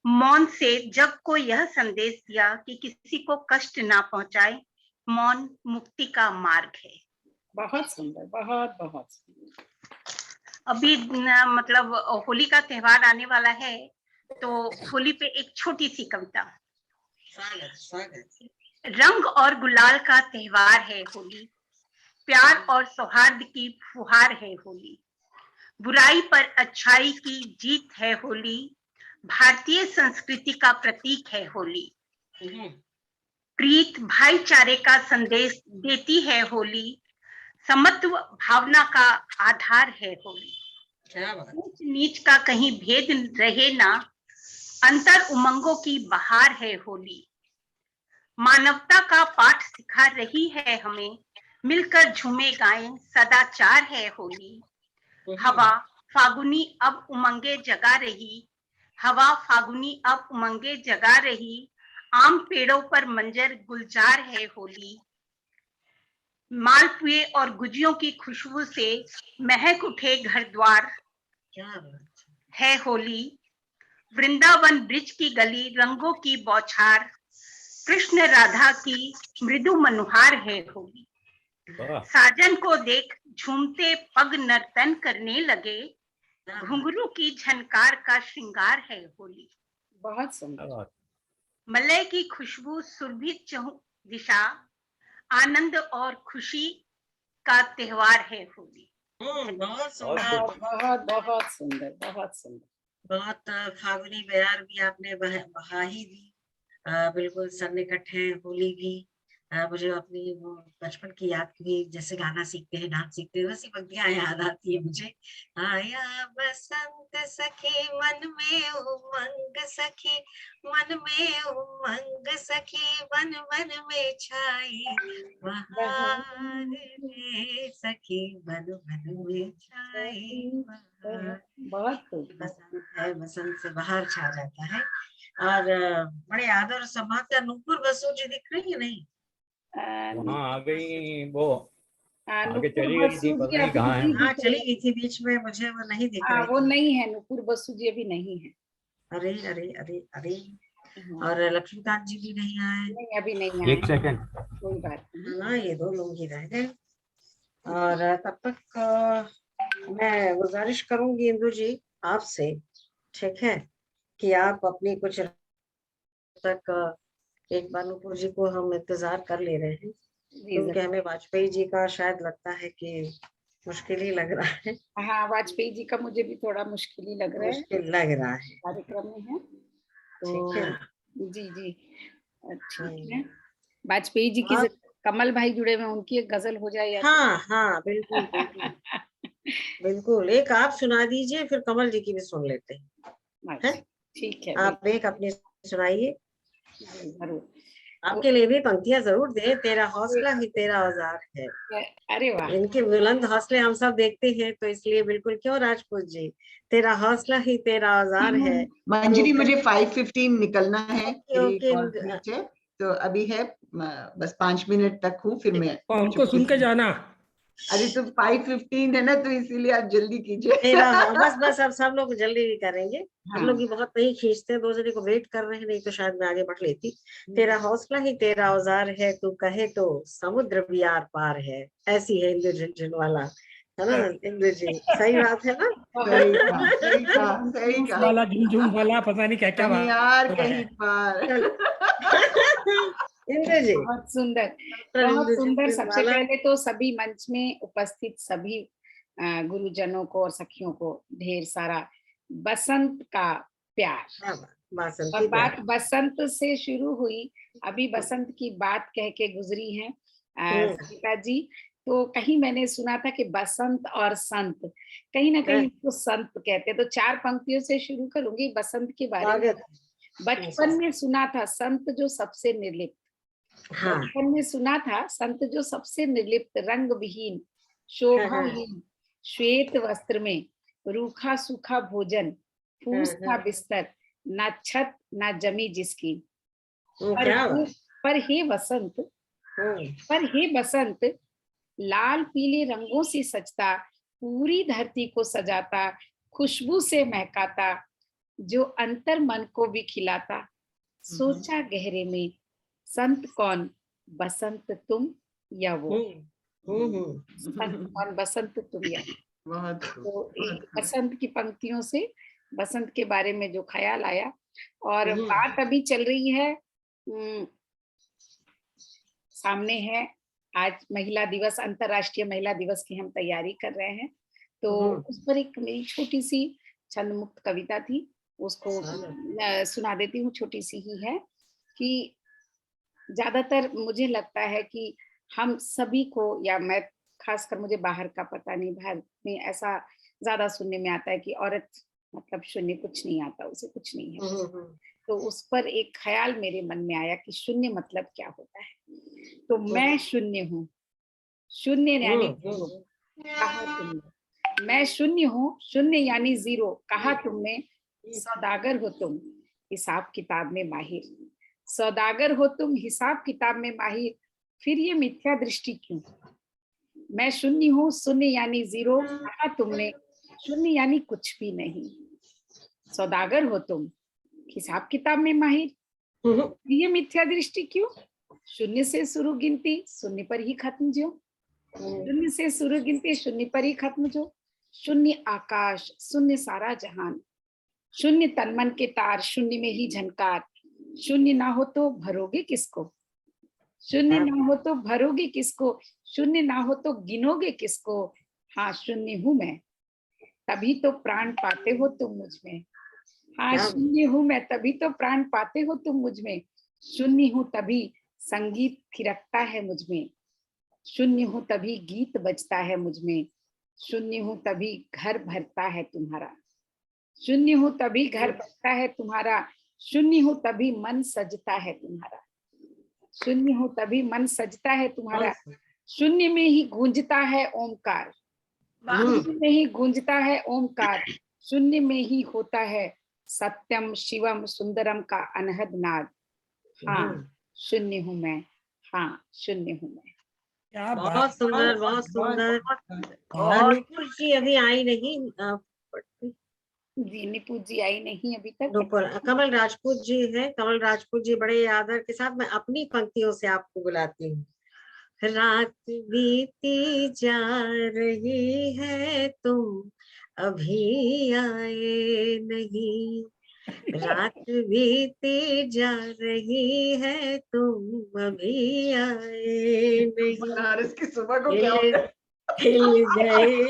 मौन से जग को यह संदेश दिया कि किसी को कष्ट ना पहुंचाए, मौन मुक्ति का मार्ग है। बहुत सुंदर, बहुत बहुत सुंदर। अभी मतलब होली का त्योहार आने वाला है, तो होली पे एक छोटी सी कविता। रंग और गुलाल का त्योहार है होली, प्यार और सौहार्द की फुहार है होली, बुराई पर अच्छाई की जीत है होली, भारतीय संस्कृति का प्रतीक है होली, प्रीत भाईचारे का संदेश देती है होली, समत्व भावना का आधार है होली, ऊंच नीच का कहीं भेद रहे ना, अंतर उमंगों की बहार है होली, मानवता का पाठ सिखा रही है हमें, मिलकर झूमे गाएं सदाचार है होली, हवा फागुनी अब उमंगे जगा रही, हवा फागुनी अब उमंगे जगा रही, आम पेड़ों पर मंजर गुलजार है होली, मालपुए और गुजियों की खुशबू से महक उठे घर द्वार है होली, वृंदावन ब्रिज की गली रंगों की बौछार, कृष्ण राधा की मृदु मनुहार है होली, साजन को देख झूमते पग नर्तन करने लगे, घुंघरू की झनकार का श्रृंगार है होली। बहुत सुंदर। मलय की खुशबू सुरभित चहु दिशा, आनंद और खुशी का त्योहार है होली। बहुत सुंदर, बहुत बहुत सुंदर, बहुत सुंदर। बहुत फागुनी बयार भी आपने बहा ही दी। बिल्कुल सन्निकट है होली भी। मुझे अपनी वो बचपन की याद भी, जैसे गाना सीखते हैं, डांस सीखते हैं, वैसी पंक्तियां याद आती है मुझे। आया बसंत सखी मन में उमंग सखी, मन में उमंग सखी, वन वन में छाई बहार रे सखी, वन वन में छाई बहार। बहुत बसंत है, बसंत से बाहर छा जाता है। और बड़े आदर और सम्मान से नूपुर बसु जी दिख रही है नहीं? वहाँ आ गई, वो आगे नुपुर चली गई बसु थी, जी पता नहीं अभी कहाँ है। नहीं हाँ दिख चली रही। गई थी बीच में, मुझे वो नहीं दिख हाँ रही वो थी। नहीं है, नुपुर बसु जी अभी नहीं है। अरे अरे अरे अरे। हाँ, और लक्ष्मीकांत जी भी नहीं आए। नहीं अभी नहीं एक आए। सेकंड। कोई बात नहीं। हाँ ये दो लोग ही रह गए। और तब तक मैं गुजारिश करूंगी इंदु जी आपसे, ठीक है, कि आप अपनी कुछ तक एक बार नूपुर जी को हम इंतजार कर ले रहे हैं, क्योंकि हमें वाजपेयी जी का शायद लगता है कि मुश्किल ही लग रहा है। हाँ वाजपेयी जी का मुझे भी थोड़ा मुश्किल ही लग रहा है, मुश्किल लग रहा है। कार्यक्रम में है तो ठीक है। जी जी ठीक है। वाजपेयी जी की कमल भाई जुड़े हुए, उनकी एक गजल हो जाए। हाँ हाँ बिल्कुल बिल्कुल बिल्कुल। एक आप सुना दीजिए, फिर कमल जी की भी सुन लेते हैं। ठीक है, आप एक अपनी सुनाइए। जरूर। आपके लिए भी पंक्तियां जरूर दे। तेरा हौसला ही तेरा औजार है। अरे वाह, इनके बुलंद हौसले हम सब देखते हैं, तो इसलिए बिल्कुल क्यों राजपूत जी, तेरा हौसला ही तेरा औजार है। मंजरी मुझे 5:15 निकलना है, ओके। तो अभी है बस 5 मिनट तक हूँ, फिर मैं हमको सुन के जाना। अरे तो 5:15 है ना, तो इसीलिए आप जल्दी कीजिए। तेरा बस अब सब लोग जल्दी भी करेंगे। हम लोग भी बहुत नहीं खींचते, दो जने को वेट कर रहे हैं, नहीं तो शायद मैं आगे बढ़ लेती। तेरा हौसला ही तेरा औजार है, तू कहे तो समुद्र भी आर पार है। ऐसी है इंदु झुनझुनवाला, है ना इंदु जी? सही बात है ना? सही कहा। वाला झुमझुम वाला पता नहीं क्या क्या कहीं यार कहीं पार। इंदु जी बहुत सुंदर, बहुत सुंदर। सबसे पहले तो सभी मंच में उपस्थित सभी गुरुजनों को और सखियों को ढेर सारा बसंत का प्यार। और बात बसंत से शुरू हुई, अभी बसंत की बात कह के गुजरी है सविता जी। तो कहीं मैंने सुना था कि बसंत और संत, कहीं ना कहीं इसको संत कहते हैं। तो 4 पंक्तियों से शुरू करूंगी बसंत के बारे में। बचपन में सुना था संत जो सबसे निर्लिप्त, बचपन में सुना था संत जो सबसे निर्लिप्त, रंग विहीन, शोभाहीन, श्वेत वस्त्र में, रूखा सूखा भोजन, फूस था बिस्तर, ना छत ना जमी जिसकी। पर हे बसंत लाल पीले रंगों से सजता, पूरी धरती को सजाता, खुशबू से महकाता, जो अंतर मन को भी खिलाता। सोचा गहरे में संत कौन, बसंत तुम या वो। संत कौन, बसंत तुम या वो। तो एक बसंत की पंक्तियों से बसंत के बारे में जो ख्याल आया। और बात अभी चल रही है, सामने है आज महिला दिवस, अंतर्राष्ट्रीय महिला दिवस की हम तैयारी कर रहे हैं। तो उस पर एक मेरी छोटी सी छंद मुक्त कविता थी, उसको सुना देती हूँ। छोटी सी ही है कि ज्यादातर मुझे लगता है कि हम सभी को, या मैं खासकर, मुझे बाहर का पता नहीं, भारत में ऐसा ज्यादा सुनने में आता है कि औरत मतलब शून्य, कुछ नहीं आता उसे, कुछ नहीं है। तो उस पर एक ख्याल मेरे मन में आया कि शून्य मतलब क्या होता है। तो मैं शून्य हूँ, शून्य यानी जीरो, कहा तुमने। मैं शून्य हूँ, शून्य यानी जीरो, कहा तुमने। सौदागर हो तुम, हिसाब किताब में माहिर। सौदागर हो तुम, हिसाब किताब में माहिर, फिर ये मिथ्या दृष्टि क्यों। मैं शून्य हूँ, शून्य यानी जीरो, कहा तुमने। शून्य यानी कुछ भी नहीं। सौदागर हो तुम, हिसाब किताब में माहिर, ये मिथ्या दृष्टि क्यों। शून्य से शुरू गिनती, शून्य पर ही खत्म जो। शून्य से शुरू गिनती, शून्य पर ही खत्म जो। शून्य आकाश, शून्य सारा जहान, शून्य तन मन के तार, शून्य में ही झनकार। शून्य ना हो तो भरोगे किसको, शून्य ना हो तो भरोगे किसको, शून्य ना हो तो गिनोगे किसको। हाँ शून्य हूँ मैं, तभी तो प्राण पाते हो तुम मुझ में। हाँ शून्य हूँ मैं, तभी तो प्राण पाते हो तुम मुझ में। शून्य हूँ तभी संगीत थिरकता है मुझ में। शून्य हूँ तभी गीत बजता है मुझ में। शून्य हूँ तभी घर भरता है तुम्हारा। शून्य हूँ तभी घर भरता है तुम्हारा। शून्य हूँ तभी मन सजता है तुम्हारा। शून्य हूँ तभी मन सजता है तुम्हारा। शून्य में ही गूंजता है ओमकार, शून्य में ही गूंजता है ओमकार। शून्य में ही होता है सत्यम शिवम सुंदरम का अनहद नाद। हाँ शून्य हूँ मैं, हाँ शून्य हूँ मैं। बहुत सुंदर, बहुत सुंदर। और निपुण जी अभी आई नहीं, जी निपुण जी आई नहीं अभी तक। कमल राजपूत जी है। कमल राजपूत जी बड़े आदर के साथ मैं अपनी पंक्तियों से आपको बुलाती हूँ। रात बीती जा रही है तुम अभी आए नहीं। रात बीती जा रही है तुम अभी आए नहीं। बनारस की सुबह को क्या खिल गए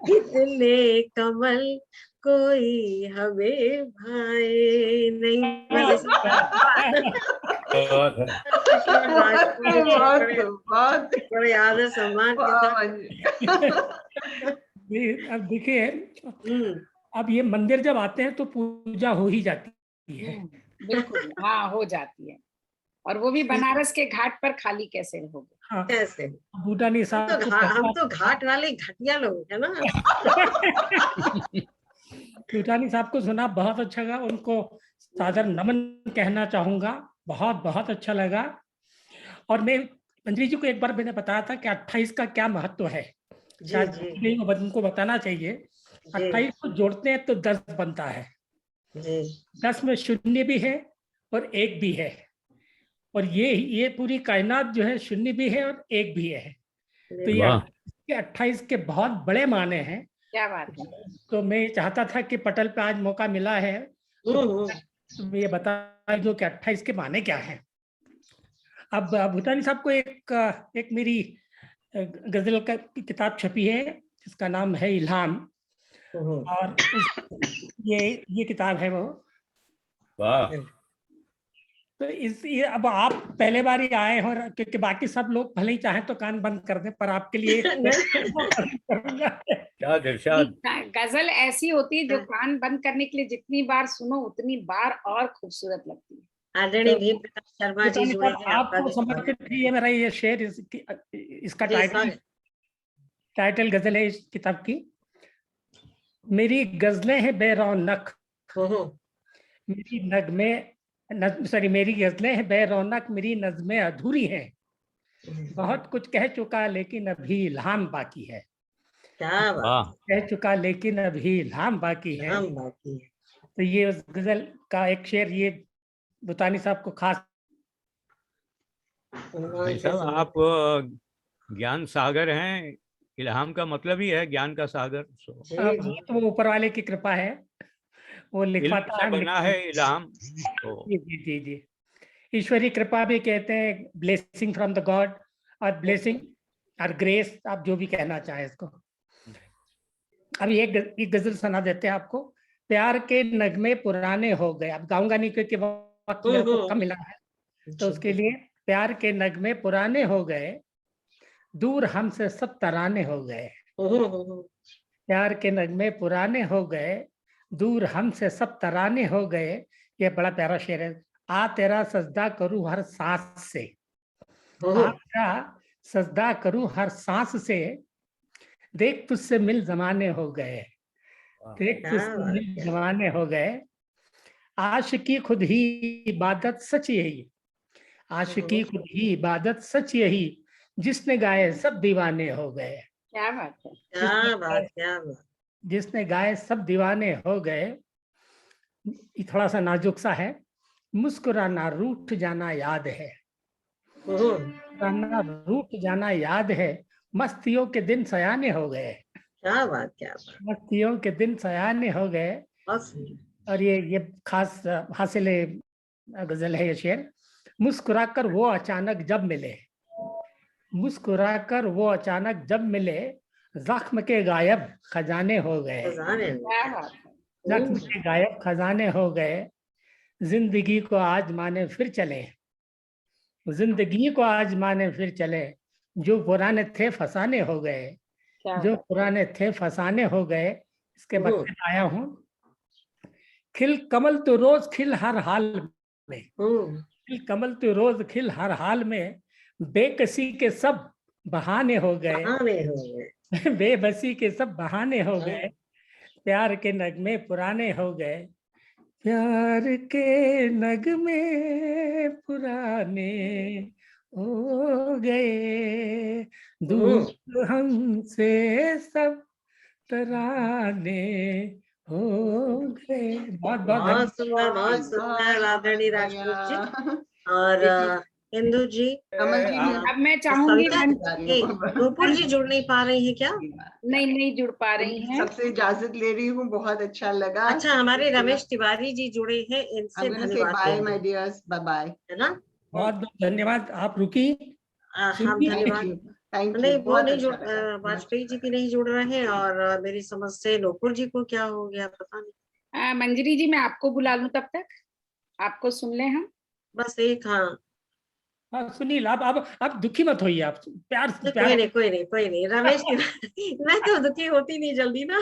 कितने कमल कोई हमें भाए नहीं। बड़े आदर सम्मान के साथ। अब देखिए, अब ये मंदिर जब आते हैं तो पूजा हो ही जाती है। बिल्कुल, हाँ हो जाती है। और वो भी बनारस के घाट पर, खाली कैसे रहोगे। हाँ, कैसे भूटानी साहब तो हम तो घाट वाले घटिया लोग है ना। भूटानी साहब को सुना, बहुत अच्छा लगा। उनको सादर नमन कहना चाहूंगा, बहुत बहुत अच्छा लगा। और मैं मंत्री जी को एक बार मैंने बताया था कि 28 का क्या महत्व है, शायद उनको बताना चाहिए। 28 को जोड़ते हैं तो 10 बनता है। 10 में शून्य भी है और 1 भी है। और ये पूरी कायनात जो है शून्य भी है और 1 भी है। तो ये 28 के बहुत बड़े माने हैं। क्या बात है। तो मैं चाहता था कि पटल पे आज मौका मिला है तो मैं ये बता दूं कि 28 के माने क्या हैं। अब भूटानी साहब को एक मेरी गजल का किताब छपी है इसका नाम है इल्हाम, और ये किताब है वो। वाह। तो ये अब आप पहले बार ही आए हो, क्योंकि बाकी सब लोग भले ही चाहें तो कान बंद कर दें, पर आपके लिए क्या इरशाद। गजल ऐसी होती है जो कान बंद करने के लिए जितनी बार सुनो उतनी बार और खूबसूरत लगती है। आदरणीय भीम प्रकाश शर्मा जी जुड़े हैं, आपको समर्पित है ये मेरा ये शेर, इसका टाइटल गजल है इस किताब की। मेरी गजलें हैं बेरौनक, मेरी मेरी गजलें हैं बेरौनक, मेरी नज़में अधूरी हैं, बहुत कुछ कह चुका लेकिन अभी इल्हाम बाकी है। क्या बात। कह चुका लेकिन अभी इल्हाम बाकी है। तो ये उस गजल का एक शेर ये भूटानी साहब को खास। साहब आप ज्ञान सागर हैं, इल्हाम का मतलब ही है ज्ञान का सागर। तो ऊपर वाले की कृपा है, वो लिखवाता है, बना है इल्हाम। जी जी जी, ईश्वरी कृपा भी कहते हैं, ब्लेसिंग फ्रॉम द गॉड, और ब्लेसिंग और ग्रेस, आप जो भी कहना चाहें इसको। अब एक गजल सुना देते हैं आपको। प्यार के नगमे पुराने हो गए, अब गाऊंगा नहीं क्योंकि वक्त मेरे को कम मिला है, तो उसके लिए प्यार के नगमे पुराने हो गए, दूर हमसे सब तराने हो गए। प्यार के नगमे पुराने हो गए, दूर हमसे सब तराने हो गए। ये बड़ा प्यारा शेर है। आ तेरा सजदा करूं हर सांस से, आ तेरा सजदा करूं हर सांस से, देख तुझसे मिल जमाने हो गए, देख तुझसे मिल जमाने हो गए। आशिकी खुद ही इबादत सच यही, आशिकी खुद ही इबादत सच यही, जिसने गाए सब दीवाने हो गए। क्या बात है, क्या बात, क्या बात। जिसने गाए सब दीवाने हो गए। थोड़ा सा नाजुक सा है। मुस्कुराना रूठ जाना याद है, मुस्कुराना रूठ जाना याद है, मस्तियों के दिन सयाने हो गए। क्या बात, क्या बात। मस्तियों के दिन सयाने हो गए। और ये खास हासिल गजल है ये शेर। मुस्कुराकर वो अचानक जब मिले, मुस्कुराकर वो अचानक जब मिले, जख्म के गायब खजाने हो गए, जख्म के गायब खजाने हो गए। जिंदगी को आजमाने फिर चले, जिंदगी को आजमाने फिर चले, जो पुराने थे फसाने हो गए, जो पुराने थे फसाने हो गए। इसके बाद आया हूँ। खिल कमल तो रोज खिल हर हाल में, खिल कमल तो रोज खिल हर हाल में, बेकसी के सब बहाने हो गए, बेबसी के सब बहाने हो गए। प्यार के नगमे पुराने हो गए, प्यार के नगमे पुराने हो गए, दूर हमसे सब तराने हो गए। बहुत सुंदर आदरणीय राजपूत जी। और इंदु जी, अब मैं चाहूंगी नूपुर जी जुड़ नहीं पा रही है क्या? नहीं जुड़ पा रही हैं। सबसे इजाजत ले रही हूँ, बहुत अच्छा लगा। अच्छा, हमारे रमेश तिवारी जी जुड़े हैं, इनसे धन्यवाद। Bye my dears, bye bye, है ना। बहुत बहुत धन्यवाद। आप रुकी, हम धन्यवाद। नहीं, वो नहीं जुड़, वाजपेयी जी भी नहीं जुड़ रहे हैं, और मेरी समझ से नूपुर जी को क्या हो गया पता नहीं। मंजरी जी, मैं आपको बुला लूं, तब तक आपको सुन ले हम। बस एक, हाँ सुनील, आप दुखी मत होइए, आप प्यार से। कोई नहीं रमेश तिवारी मैं तो दुखी होती नहीं जल्दी ना।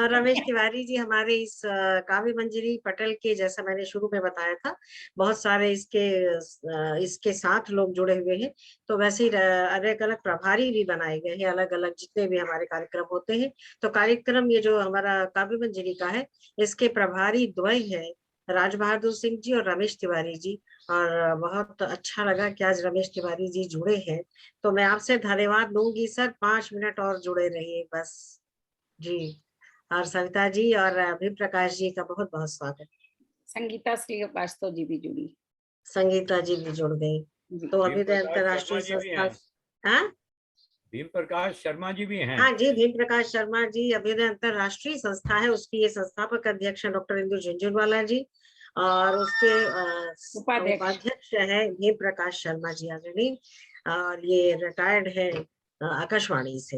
रमेश तिवारी जी हमारे इस काव्य मंजरी पटल के, जैसा मैंने शुरू में बताया था, बहुत सारे इसके साथ लोग जुड़े हुए हैं। तो वैसे ही अलग अलग प्रभारी भी बनाए गए हैं, अलग अलग जितने भी हमारे कार्यक्रम होते हैं। तो कार्यक्रम ये जो हमारा काव्य मंजरी का है, इसके प्रभारी द्वय है, राज बहादुर सिंह जी और रमेश तिवारी जी। और बहुत अच्छा लगा कि आज रमेश तिवारी जी जुड़े हैं। तो मैं आपसे धन्यवाद दूंगी सर, 5 मिनट और जुड़े रहिए बस जी। और सविता जी और भीम प्रकाश जी का बहुत बहुत स्वागत। संगीता श्रीवास्तव जी भी जुड़ी, संगीता जी भी जुड़ गई। तो अभी अंतरराष्ट्रीय संस्था, भीम प्रकाश शर्मा जी भी हैं। हाँ जी, भीम प्रकाश शर्मा जी अभ्युदय अंतरराष्ट्रीय संस्था है, उसकी ये संस्थापक अध्यक्ष है डॉक्टर इंदु झुंझुनवाला जी, और उसके उपाध्यक्ष है भीम प्रकाश शर्मा जी आदरणीय, और ये रिटायर्ड है आकाशवाणी से।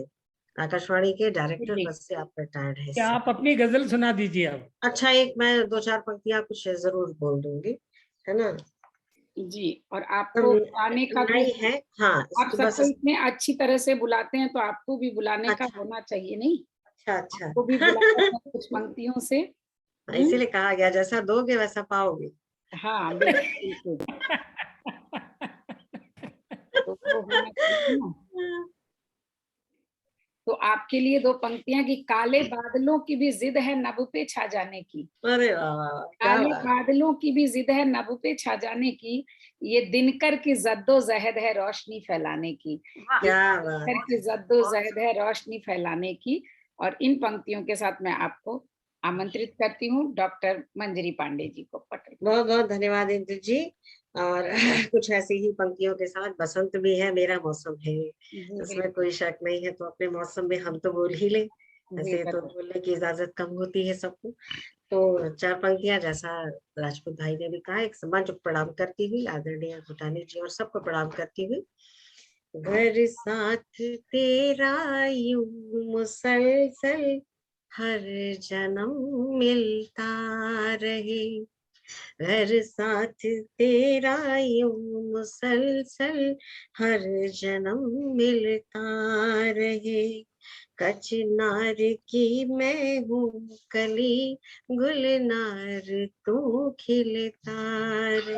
आकाशवाणी के डायरेक्टर जी। पद से आप रिटायर्ड है। क्या आप अपनी गजल सुना दीजिए अब। अच्छा, एक मैं 2-4 पंक्तियां कुछ जरूर बोल दूंगी, है ना। जी, और आपको बुलाने का भी नहीं है, हाँ, आप इसको बस सबको इतने अच्छी तरह से बुलाते हैं तो आपको भी बुलाने का अच्छा। होना चाहिए, नहीं? अच्छा आपको भी बुलाना है कुछ पंक्तियों से। इसीलिए कहा गया जैसा दोगे वैसा पाओगे। हाँ, बिल्कुल बिल्कुल। तो वो होना चाहिए ना। तो आपके लिए 2 पंक्तियां कि काले बादलों की भी जिद है नभ पे छा जाने की। अरे वाह वाह वाह, क्या काले बात। बादलों की भी जिद है नभ पे छा जाने की, ये दिनकर की जद्दोजहद है रोशनी फैलाने की। क्या बात। दिनकर की जद्दोजहद है रोशनी फैलाने की। और इन पंक्तियों के साथ मैं आपको आमंत्रित करती हूँ डॉक्टर मंजरी पांडे जी को पटल। बहुत बहुत धन्यवाद इंद्र जी। और कुछ ऐसी ही पंक्तियों के साथ, बसंत भी है मेरा मौसम है, इसमें कोई शक नहीं है। तो अपने मौसम में हम तो बोल ही ले, ऐसे तो बोलने की इजाजत कम होती है सबको। तो 4 पंक्तियां जैसा राजपूत भाई ने भी कहा, एक समाज प्रणाम करती हुई आदरणीय भूटानी जी और सबको प्रणाम करती हुई। घर साथ तेरा यूं मुसलसल हर जन्म मिलता रहे, घर साथ तेरा यूं मुसलसल हर जन्म मिलता रहे, कचनार की मैं हूँ कली गुलनार तू खिलता रहे।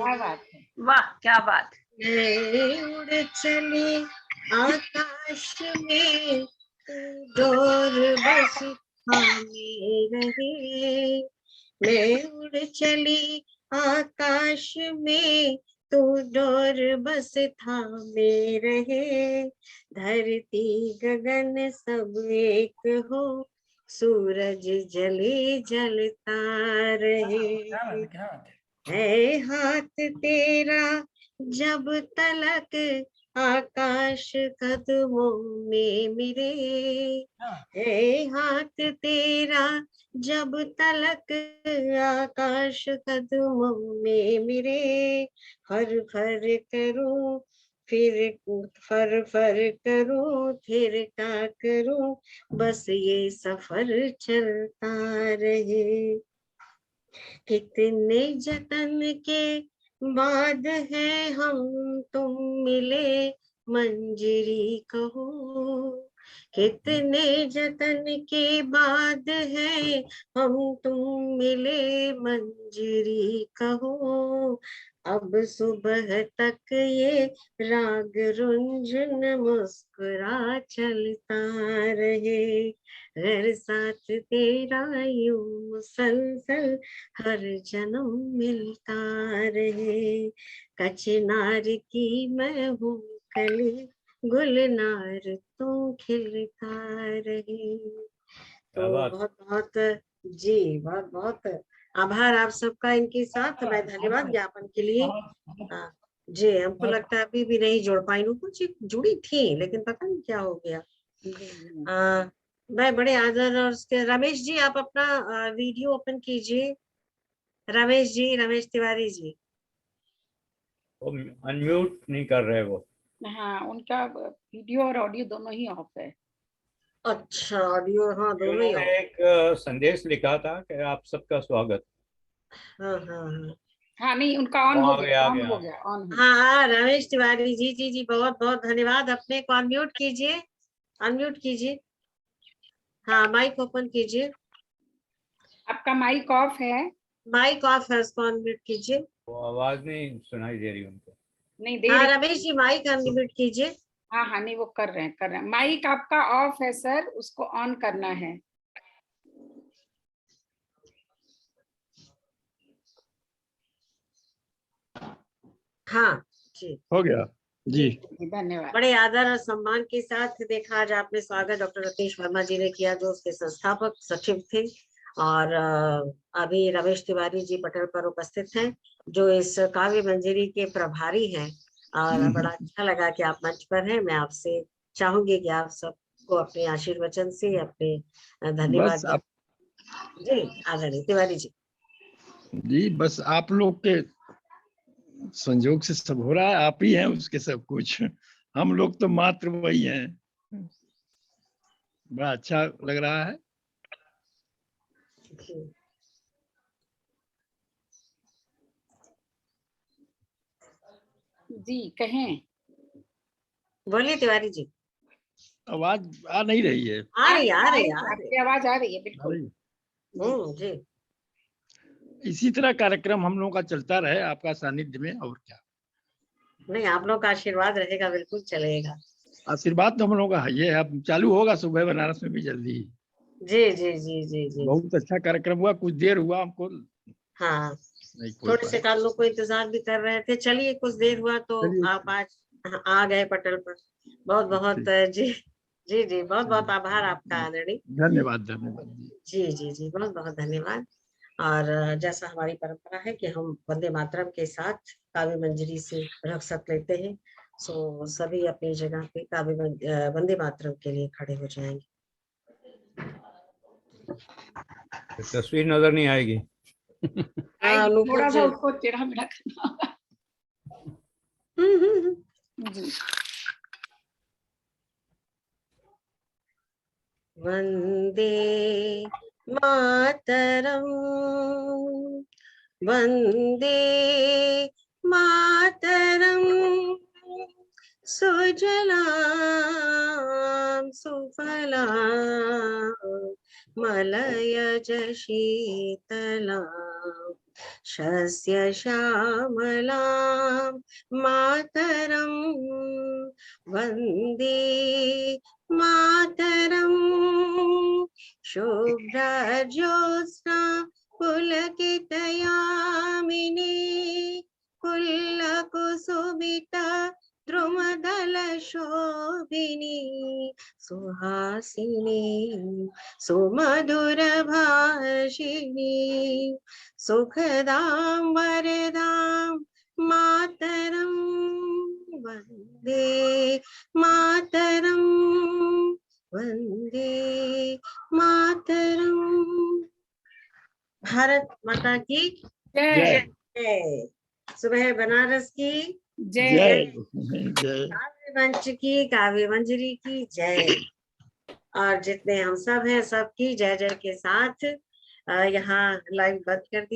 वाह, क्या बात। मैं उड़ चली आकाश में डोर बस थामे रहे, मैं उड़ चली आकाश में तू डोर बस थामे रहे, धरती गगन सब एक हो सूरज जले जलता रहे, है हाथ तेरा जब तलक आकाश कदमों में मेरे, है हाथ तेरा जब तलक आकाश कदमों में मेरे, फर फर करूं फिर फर फर करूं फिर क्या करूं, बस ये सफर चलता रहे, कितने जतन के बाद है हम तुम मिले मंजरी कहो, कितने जतन के बाद है हम तुम मिले मंजरी कहो, अब सुबह तक ये राग रुंझुन मुस्कुरा चलता रहे, घर साथ तेरा यूं मुसलसल हर जन्म मिलता रहे, कचनार की मैं हूँ कली गुलनार तू खिलता रहे। तो बहुत बहुत जी, बहुत बहुत आभार आप सबका इनके साथ। मैं धन्यवाद ज्ञापन के लिए जी, हमको लगता है अभी भी नहीं जोड़ पाई, कुछ जुड़ी थी लेकिन पता नहीं क्या हो गया। मैं बड़े आदर और उसके रमेश जी आप अपना वीडियो ओपन कीजिए, रमेश जी, रमेश तिवारी जी। वो अनम्यूट नहीं कर रहे वो। हाँ, उनका वीडियो और ऑडियो दोनों ही ऑफ है। अच्छा, ऑडियो हाँ दोनों ही उन्होंने एक संदेश लिखा था कि आप सबका स्वागत। हाँ हाँ हाँ हाँ, नहीं उनका ऑन हो गया, ऑन हो गया, ऑन हो गया। हाँ रमेश तिवारी जी जी जी बहुत बहुत धन्यवाद। अपने को अनम्यूट कीजिए, अनम्यूट कीजिए, हाँ माइक ओपन कीजिए। आपका माइक ऑफ है। माइक ऑफ है, उसको अनम्यूट कीजिए। वो आवाज नहीं सुनाई दे रही उनको। नहीं दे हाँ रही। रमेश जी माइक अनम्यूट कीजिए। हाँ हाँ, नहीं वो कर रहे हैं। माइक आपका ऑफ है सर, उसको ऑन करना है। हाँ जी, हो गया जी। धन्यवाद। बड़े आदर और सम्मान के साथ देखा आज आपने स्वागत डॉक्टर रतीश वर्मा जी ने किया, जो उसके संस्थापक सचिव थे, और अभी रमेश तिवारी जी पटल पर उपस्थित हैं जो इस काव्य मंजरी के प्रभारी हैं। और बड़ा अच्छा लगा कि आप मंच पर हैं। मैं आपसे चाहूंगी कि आप सबको अपने आशीर्वचन से अपने धन्यवाद बस जी आदरणीय तिवारी जी। जी बस आप लोग के संजोग से सब हो रहा है, आप ही हैं उसके सब कुछ, हम लोग तो मात्र वही हैं। बड़ा अच्छा लग रहा है। जी कहें। बोलिए तिवारी जी। आवाज आ नहीं रही है। आ रही आ रही आ रही आपकी आवाज आ रही है बिल्कुल। जी। इसी तरह कार्यक्रम हम लोगों का चलता रहे आपका सानिध्य में, और क्या। नहीं, आप लोग का आशीर्वाद रहेगा, बिल्कुल चलेगा। आशीर्वाद तो हम लोगों का ये है, अब चालू होगा सुबह बनारस में भी जल्दी ही। जी जी जी जी जी। बहुत अच्छा कार्यक्रम हुआ, कुछ देर हुआ हमको हाँ, नहीं खोल थोड़े से पाए। काल लोग को इंतजार भी कर रहे थे। चलिए, कुछ देर हुआ तो चलिए। आप आज आ गए पटल पर। बहुत बहुत जी जी जी, बहुत बहुत आभार आपका आदरणीय। धन्यवाद धन्यवाद जी। जी जी जी, बहुत बहुत धन्यवाद। और जैसा हमारी परंपरा है कि हम वंदे मातरम के साथ काव्य मंजरी से रक्षक लेते हैं, सो सभी अपनी जगह पे काव्य वंदे मातरम के लिए खड़े हो जाएंगे। तस्वीर नजर नहीं आएगी। थोड़ा सा उसको टेढ़ा मेढ़ा करना होगा। जी। वंदे मातरम वंदे मातरम सुजलां सुफलां मलयज शीतलां शस्य श्यामलां मातरं वंदे मातरं शुभ्रज्योत्स्ना पुलकितयामिनी कुल्लकुसुमिता द्रुमदलशोभिनी सुहासिनी सुमधुरभाषिणी सुखदां वरदां मातरं वन्दे मातरं वन्दे मातरं। भारत माता की जय। सुबह बनारस की जय। काव्य मंच की, काव्य मंजरी की जय। और जितने हम सब हैं सबकी जय जय के साथ यहाँ लाइव बंद कर दीजिए।